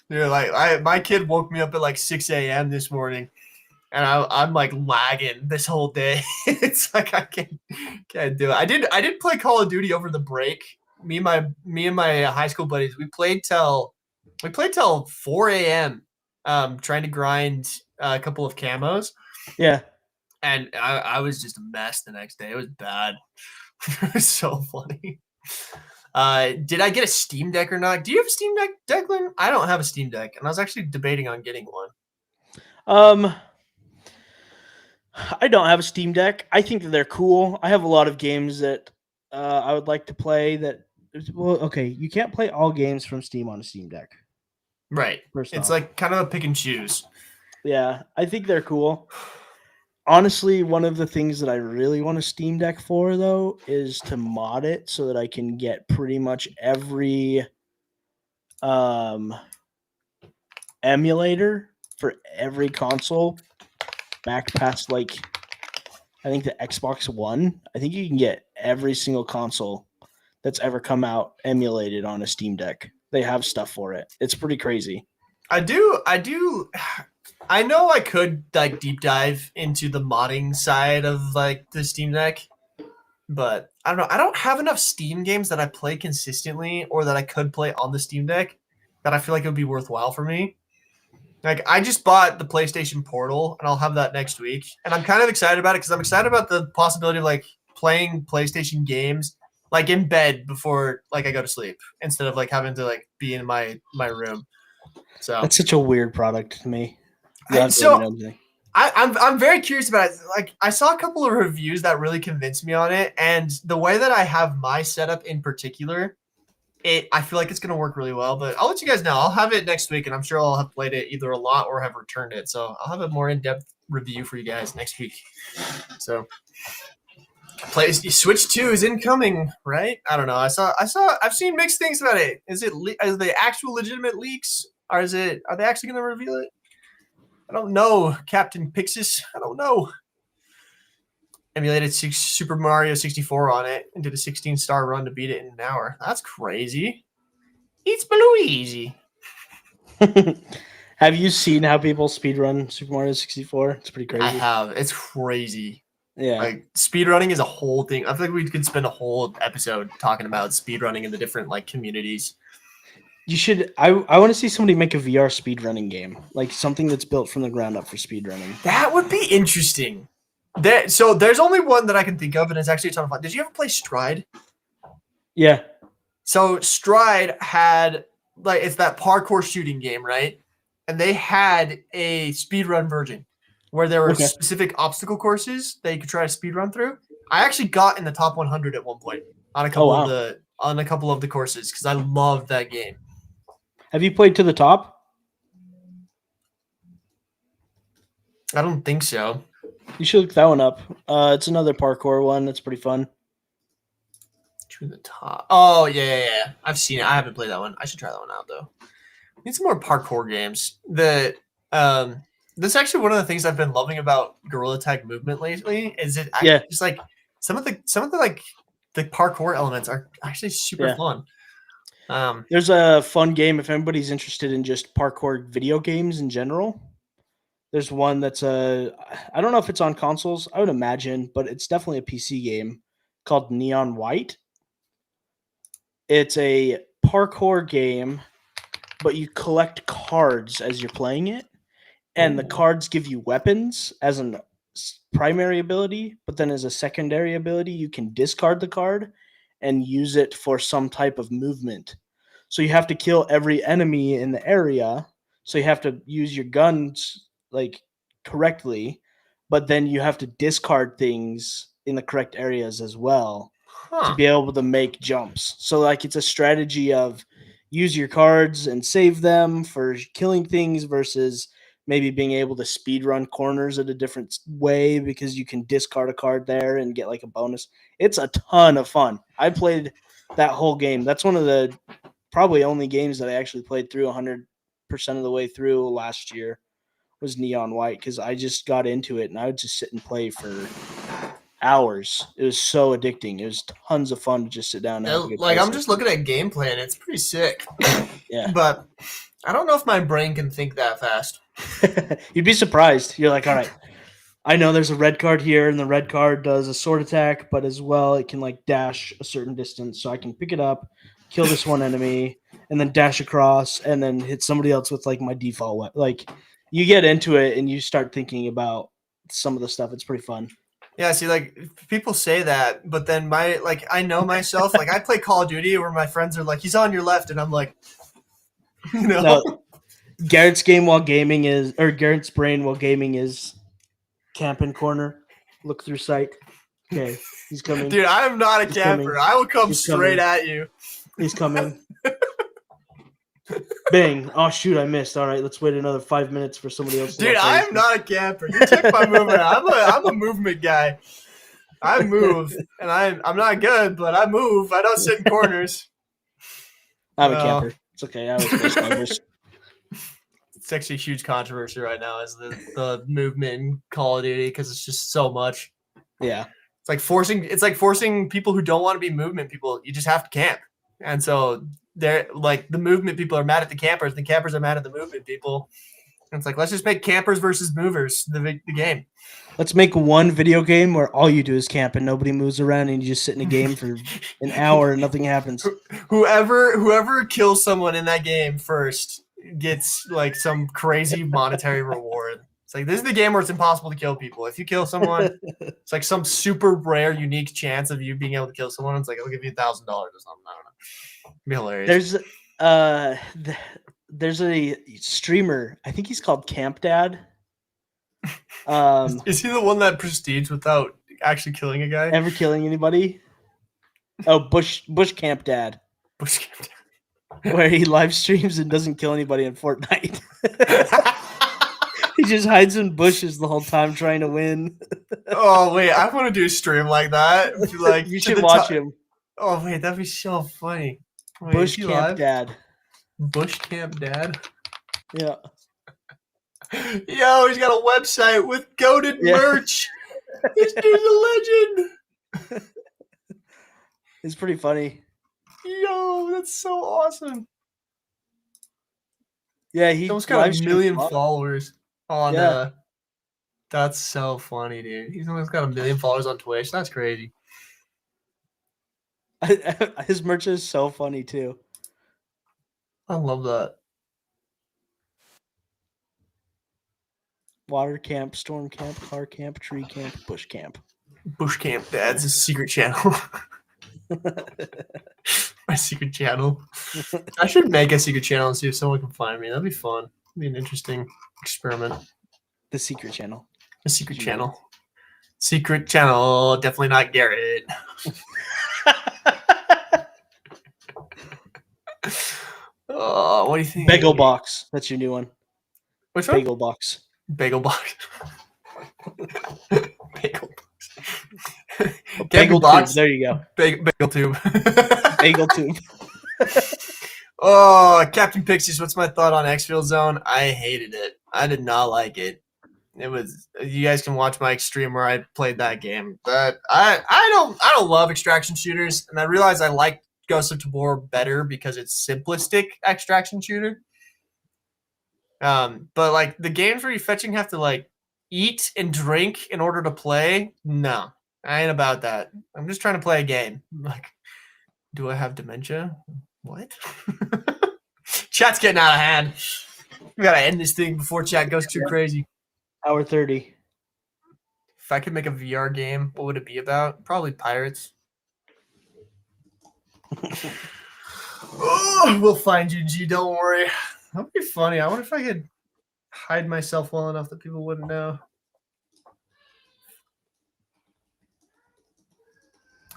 Dude, like my kid woke me up at like 6 a.m. this morning, and I'm like lagging this whole day. It's like I can't do it. I did play Call of Duty over the break. Me and my high school buddies, we played till 4 a.m. Trying to grind a couple of camos. Yeah. And I was just a mess the next day. It was bad. It was so funny. Did I get a Steam Deck or not? Do you have a Steam Deck, Declan? I don't have a Steam Deck, and I was actually debating on getting one. I don't have a Steam Deck. I think that they're cool. I have a lot of games that I would like to play. Okay, you can't play all games from Steam on a Steam Deck. Right. It's like kind of a pick and choose. Yeah, I think they're cool. Honestly, one of the things that I really want a Steam Deck for, though, is to mod it so that I can get pretty much every emulator for every console back past, like, I think the Xbox One. I think you can get every single console that's ever come out emulated on a Steam Deck. They have stuff for it. It's pretty crazy. I know I could like deep dive into the modding side of like the Steam Deck, but I don't know. I don't have enough Steam games that I play consistently or that I could play on the Steam Deck that I feel like it would be worthwhile for me. Like I just bought the PlayStation Portal and I'll have that next week. And I'm kind of excited about it because I'm excited about the possibility of like playing PlayStation games like in bed before like I go to sleep instead of like having to like be in my room. So that's such a weird product to me. I'm very curious about it. Like I saw a couple of reviews that really convinced me on it, and the way that I have my setup in particular, I feel like it's going to work really well. But I'll let you guys know. I'll have it next week, and I'm sure I'll have played it either a lot or have returned it. So I'll have a more in-depth review for you guys next week. So Switch 2 is incoming, right? I don't know. I've seen mixed things about it. Are they actual legitimate leaks? Or are they actually going to reveal it? I don't know, Captain Pixis. I don't know. Emulated Super Mario 64 on it and did a 16-star run to beat it in an hour. That's crazy. It's easy. Have you seen how people speedrun Super Mario 64? It's pretty crazy. I have. It's crazy. Yeah. Like speedrunning is a whole thing. I feel like we could spend a whole episode talking about speedrunning in the different like communities. You should. I want to see somebody make a VR speedrunning game, like something that's built from the ground up for speedrunning. That would be interesting. So there's only one that I can think of, and it's actually a ton of fun. Did you ever play Stride? Yeah. So Stride had like it's that parkour shooting game, right? And they had a speedrun version where there were specific obstacle courses that you could try to speedrun through. I actually got in the top 100 at one point on a couple of the courses because I loved that game. Have you played to the top? I don't think so. You should look that one up. It's another parkour one. It's pretty fun. To the top. Oh, yeah. I've seen it. I haven't played that one. I should try that one out, though. Need some more parkour games. That's actually one of the things I've been loving about Gorilla Tag Movement lately. Is it just like some of the like the parkour elements are actually super fun. There's a fun game if anybody's interested in just parkour video games in general. There's one that's I don't know if it's on consoles. I would imagine, but it's definitely a PC game called Neon White. It's a parkour game, but you collect cards as you're playing it, and the cards give you weapons as a primary ability, but then as a secondary ability, you can discard the card and use it for some type of movement. So you have to kill every enemy in the area. So you have to use your guns like correctly, but then you have to discard things in the correct areas as well to be able to make jumps. So like it's a strategy of use your cards and save them for killing things versus maybe being able to speed run corners at a different way because you can discard a card there and get like a bonus. It's a ton of fun. I played that whole game. That's one of the probably only games that I actually played through 100% of the way through last year was Neon White because I just got into it and I would just sit and play for hours. It was so addicting. It was tons of fun to just sit down and have a good Like play I'm just looking at gameplay and it's pretty sick. Yeah. But I don't know if my brain can think that fast. You'd be surprised. You're like, all right, I know there's a red card here, and the red card does a sword attack, but as well it can like dash a certain distance, so I can pick it up, kill this one enemy, and then dash across, and then hit somebody else with like my default weapon. Like you get into it and you start thinking about some of the stuff. It's pretty fun. Yeah, see, like people say that, but then I know myself. Like I play Call of Duty where my friends are like, "He's on your left," and I'm like, No, Garett's brain while gaming is camping corner. Look through sight. Okay, he's coming. Dude, I am not a camper. I will come straight at you. He's coming. Bang. Oh, shoot, I missed. All right, let's wait another 5 minutes for somebody else. Dude, I am not a camper. You check my movement. I'm a movement guy. I move, and I'm not good, but I move. I don't sit in corners. I'm a camper. It's okay. I always play snipers. It's actually a huge controversy right now is the movement in Call of Duty because it's just so much. Yeah. It's like forcing people who don't want to be movement people. You just have to camp. And so they're like the movement people are mad at the campers are mad at the movement people. And it's like, let's just make campers versus movers the game. Let's make one video game where all you do is camp and nobody moves around and you just sit in a game for an hour and nothing happens. Whoever kills someone in that game first gets like some crazy monetary reward. It's like, this is the game where it's impossible to kill people. If you kill someone, it's like some super rare, unique chance of you being able to kill someone. It's like, I'll give you $1,000 or something. I don't know. It'd be hilarious. There's a streamer. I think he's called Camp Dad. Is he the one that proceeds without actually killing a guy? Ever killing anybody? Oh, Bush Camp Dad. Bush Camp Dad. Where he live streams and doesn't kill anybody in Fortnite. He just hides in bushes the whole time trying to win. Oh wait, I want to do a stream like that. Like you should watch him. Oh wait, that'd be so funny. Wait, Bush Camp Dad. Bush Camp Dad. Yeah. Yo, he's got a website with goated merch. This dude's a legend. It's pretty funny. Yo, that's so awesome. Yeah, he's almost got 1 million followers on that's so funny, dude. He's almost got 1 million followers on Twitch. That's crazy. His merch is so funny too. I love that. Water camp, storm camp, car camp, tree camp, bush camp. Bush Camp Dad's a secret channel. My secret channel. I should make a secret channel and see if someone can find me. That'd be fun. It'd be an interesting experiment. The secret channel. A secret channel. Secret channel. Definitely not Garrett. Oh, what do you think? Bagel Box. That's your new one. Which one? Bagel Box. Bagel Box. Bagel Box. Bagel Box. Tube. There you go. Bagel Tube. Bagel Tube. Oh, Captain Pixies, what's my thought on X-Field Zone? I hated it. I did not like it. It was, you guys can watch my stream where I played that game. But I don't love extraction shooters, and I realize I like Ghost of Tabor better because it's simplistic extraction shooter. But like the games where you fetching have to like eat and drink in order to play, no. I ain't about that. I'm just trying to play a game. Like, do I have dementia? What? Chat's getting out of hand. We gotta end this thing before chat goes too crazy. Hour 30. If I could make a VR game, what would it be about? Probably pirates. Oh, we'll find you, G. Don't worry. That'd be funny. I wonder if I could hide myself well enough that people wouldn't know.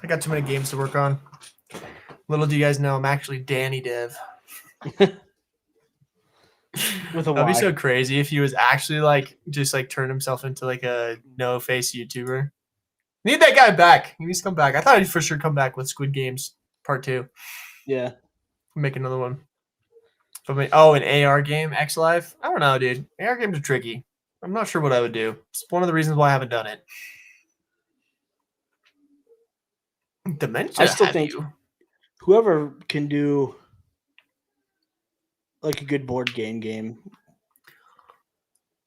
I got too many games to work on. Little do you guys know, I'm actually Danny Dev. With a That'd be Y. so crazy if he was actually like just like turned himself into like a no face YouTuber. Need that guy back. He needs to come back. I thought he'd for sure come back with Squid Games Part 2. Yeah. Make another one. Oh, an AR game, X Life? I don't know, dude. AR games are tricky. I'm not sure what I would do. It's one of the reasons why I haven't done it. Dementia. I still think whoever can do like a good board game,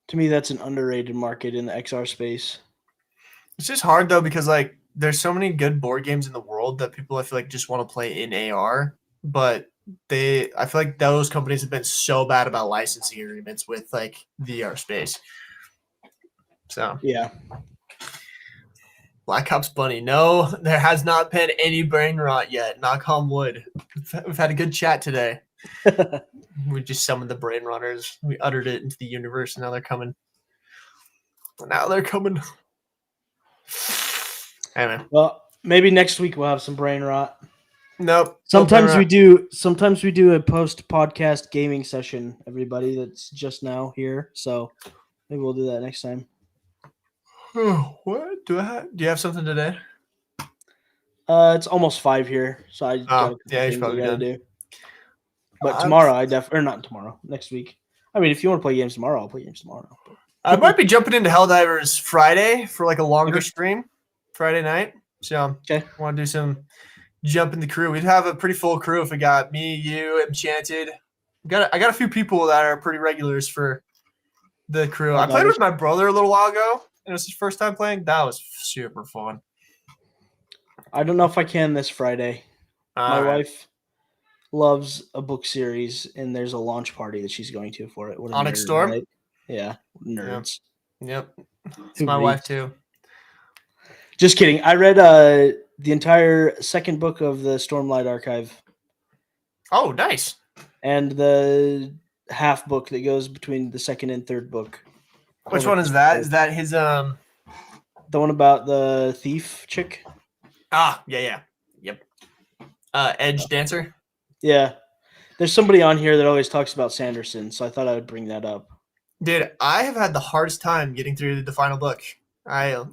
to me, that's an underrated market in the XR space. It's just hard though because like there's so many good board games in the world that people I feel like just want to play in AR, but I feel like those companies have been so bad about licensing agreements with like the VR space. So yeah. Black Ops Bunny. No, there has not been any brain rot yet. Knock on wood. We've had a good chat today. We just summoned the brain rotters. We uttered it into the universe, and now they're coming. Anyway. Well, maybe next week we'll have some brain rot. Nope. Sometimes we do a post podcast gaming session, everybody that's just now here. So maybe we'll do that next time. What? Do you have something today? It's almost 5 here, so I got you probably gotta do. But tomorrow not tomorrow, next week. I mean, if you want to play games tomorrow, I'll play games tomorrow. I might be jumping into Helldivers Friday for like a longer stream, Friday night. So I want to do some jump in the crew. We'd have a pretty full crew if we got me, you, Enchanted. I got a few people that are pretty regulars for the crew. I played with my brother a little while ago, and it was his first time playing. That was super fun. I don't know if I can this Friday. My wife loves a book series, and there's a launch party that she's going to for it. What a Onyx nerd, Storm? right? Yeah, nerds. Yep. It's my wife too. Just kidding. I read the entire second book of the Stormlight Archive. Oh, nice. And the half book that goes between the second and third book. Which one is that? Is that his the one about the thief chick? Yeah. Yep. Edge Dancer? Yeah. There's somebody on here that always talks about Sanderson, so I thought I would bring that up. Dude, I have had the hardest time getting through the final book. I've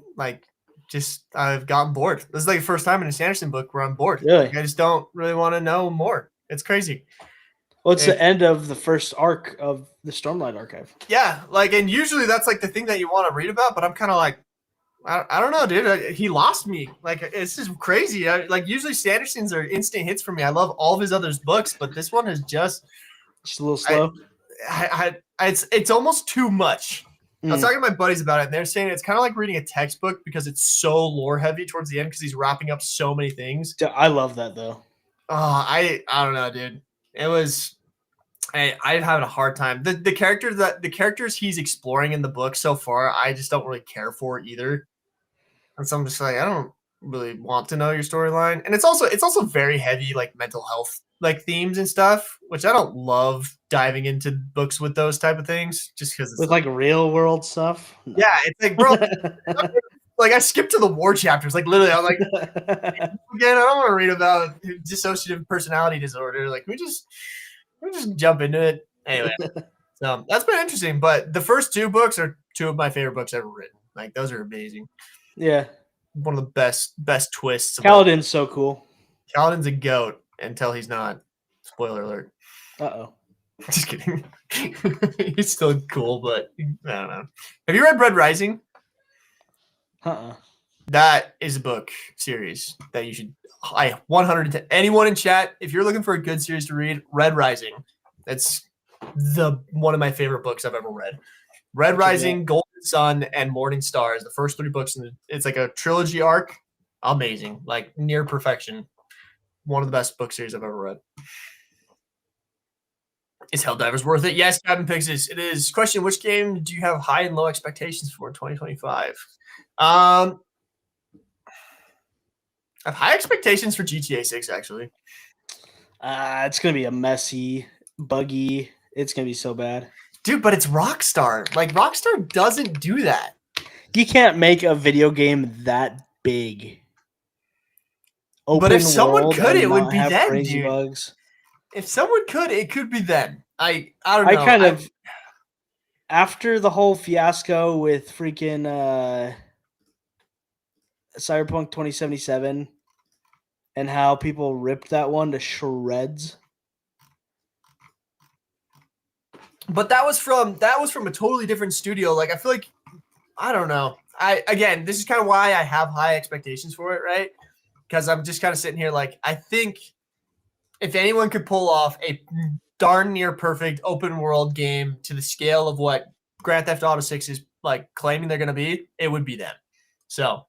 gotten bored. This is like the first time in a Sanderson book where I'm bored. Really? I just don't really want to know more. It's crazy. Well, it's the end of the first arc of the Stormlight Archive. Yeah, and usually that's like the thing that you want to read about, but I'm kind of like, I don't know, dude. He lost me. It's just crazy. Usually Sanderson's are instant hits for me. I love all of his other books, but this one is just a little slow. It's almost too much. I was talking to my buddies about it, and they're saying it's kind of like reading a textbook because it's so lore heavy towards the end because he's wrapping up so many things. I love that though. I don't know, dude. It was. I'm having a hard time. The characters he's exploring in the book so far, I just don't really care for either. And so I'm just like, I don't really want to know your storyline. And it's also very heavy mental health themes and stuff, which I don't love diving into books with those type of things just because it's with real world stuff. No. Yeah, it's like, bro, I skipped to the war chapters. Literally, I'm like, again, I don't want to read about dissociative personality disorder. We just jump into it anyway. So that's been interesting. But the first 2 books are 2 of my favorite books ever written. Those are amazing. Yeah, one of the best twists. Kaladin's so cool. Kaladin's a goat until he's not. Spoiler alert. Uh-oh. Just kidding. He's still cool, but I don't know. Have you read Red Rising? That is a book series that you should. 100 anyone in chat, if you're looking for a good series to read, Red Rising. That's one of my favorite books I've ever read. Red Rising, Golden Sun, and Morning Stars. The first 3 books, it's like a trilogy arc. Amazing, near perfection. One of the best book series I've ever read. Is Helldivers worth it? Yes, Captain Pixis, it is. Question: which game do you have high and low expectations for in 2025? I have high expectations for GTA 6, actually. It's gonna be a messy, buggy. It's gonna be so bad. Dude, but it's Rockstar. Rockstar doesn't do that. You can't make a video game that big. But if someone could, it would be them, dude. Bugs. If someone could, it could be them. I don't know. I kind of after the whole fiasco with freaking Cyberpunk 2077 and how people ripped that one to shreds. But that was from a totally different studio. Like I feel like I don't know. This is kind of why I have high expectations for it, right? Because I'm just kind of sitting here like I think if anyone could pull off a darn near perfect open world game to the scale of what Grand Theft Auto 6 is like claiming they're gonna be, it would be them. So,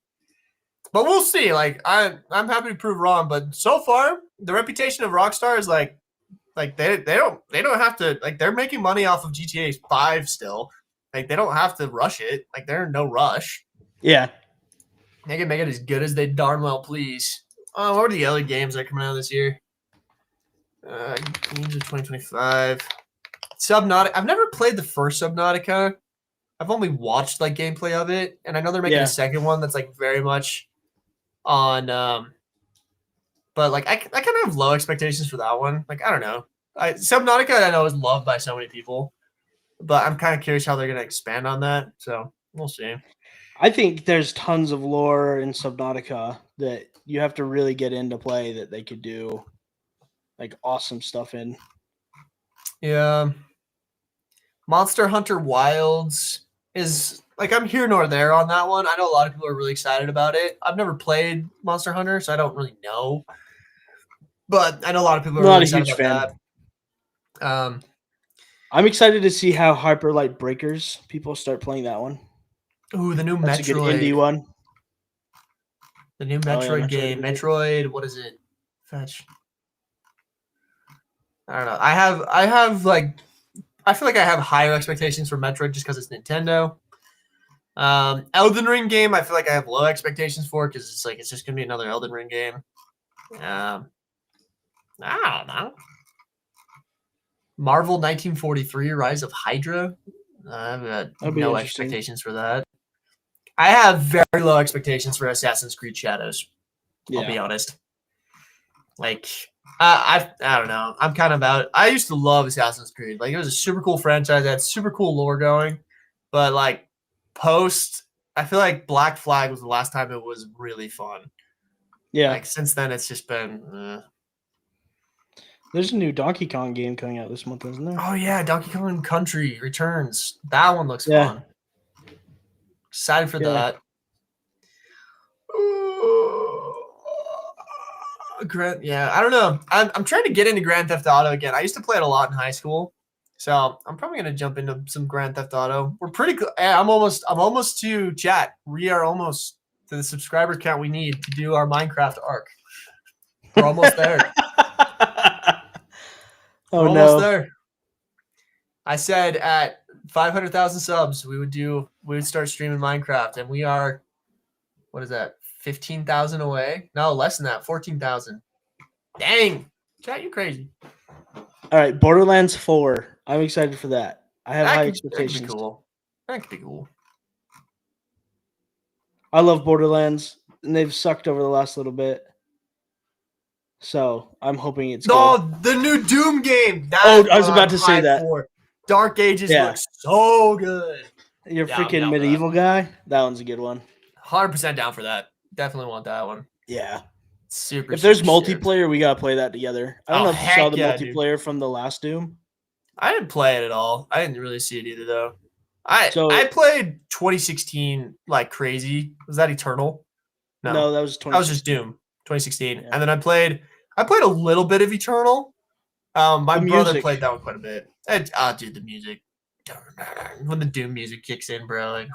but we'll see. Like I'm happy to prove wrong, but so far the reputation of Rockstar is like they don't have to like they're making money off of GTA 5 still. Like they don't have to rush it. Like they're in no rush. Yeah. They can make it as good as they darn well please. What are the other games that are coming out this year? Games of 2025. Subnautica. I've never played the first Subnautica. I've only watched like gameplay of it, and I know they're making a second one that's like very much on. But like I kind of have low expectations for that one. Like I don't know. Subnautica I know is loved by so many people, but I'm kind of curious how they're gonna expand on that. So we'll see. I think there's tons of lore in Subnautica that you have to really get into play that they could do like awesome stuff in. Yeah. Monster Hunter Wilds is like I'm here nor there on that one. I know a lot of people are really excited about it. I've never played Monster Hunter, so I don't really know. But I know a lot of people are really excited about that. I'm excited to see how Hyper Light Breakers people start playing that one. Ooh, the new That's Metroid. A good indie one. The new Metroid game. Metroid, what is it? Fetch. I don't know. I feel like I have higher expectations for Metroid just because it's Nintendo. Elden Ring game, I feel like I have low expectations for because it's just gonna be another Elden Ring game. I don't know. Marvel 1943 Rise of Hydra. I've got no expectations for that. I have very low expectations for Assassin's Creed Shadows. I'll be honest. Like I don't know. I'm kind of about it. I used to love Assassin's Creed. Like it was a super cool franchise. It had super cool lore going. But like I feel like Black Flag was the last time it was really fun. Yeah. Like since then it's just been There's a new Donkey Kong game coming out this month, isn't there? Oh yeah, Donkey Kong Country Returns. That one looks fun. Excited for that. I don't know. I'm trying to get into Grand Theft Auto again. I used to play it a lot in high school, so I'm probably gonna jump into some Grand Theft Auto. We're pretty. I'm almost to chat. We are almost to the subscriber count we need to do our Minecraft arc. We're almost there. We're almost there. I said at 500,000 subs, we would start streaming Minecraft, and we are, what is that? 15,000 away? No, less than that. 14,000. Dang, chat, you crazy. All right, Borderlands 4. I'm excited for that. I have high expectations. That could be cool. That could be cool. I love Borderlands, and they've sucked over the last little bit. So I'm hoping it's good. The new Doom game. I was about to say that. Dark Ages looks so good. You're freaking medieval guy. That one's a good one. 100% down for that. Definitely want that one. Yeah. Super. If there's multiplayer, we gotta play that together. I don't know if you saw the multiplayer from the last Doom. I didn't play it at all. I didn't really see it either, though. I played 2016 like crazy. Was that Eternal? No, that was 2016. That was just Doom 2016. Yeah. And then I played a little bit of Eternal. My brother played that one quite a bit. Dude, the music. When the Doom music kicks in, bro. Like,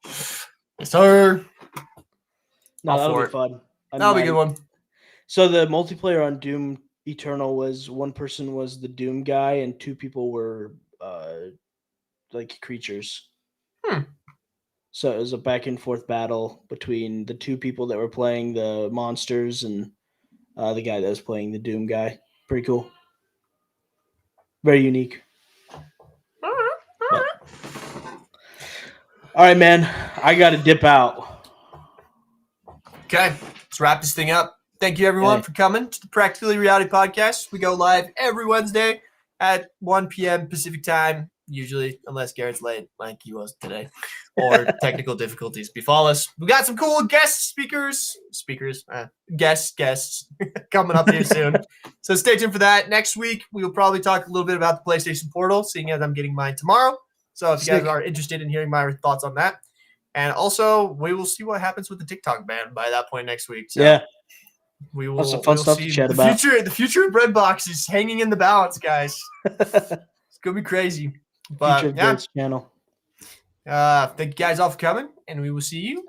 yes, sir. No, that'll be fun. That'll be a good one. So the multiplayer on Doom Eternal was one person was the Doom guy and two people were like creatures. So it was a back and forth battle between the two people that were playing the monsters and the guy that was playing the Doom guy. Pretty cool. Very unique. All right, man. I got to dip out. Okay. Let's wrap this thing up. Thank you, everyone, for coming to the Practically Reality Podcast. We go live every Wednesday, at 1 p.m. Pacific time, usually, unless Garett's late, like he was today, or technical difficulties befall us. We got some cool guests coming up here soon. So stay tuned for that. Next week, we will probably talk a little bit about the PlayStation Portal, seeing as I'm getting mine tomorrow. So if you guys are interested in hearing my thoughts on that. And also, we will see what happens with the TikTok ban by that point next week. So yeah. we will some fun stuff see to chat the about. The future of Breadbox is hanging in the balance, guys. It's going to be crazy. But future of Garett's channel. Thank you guys all for coming, and we will see you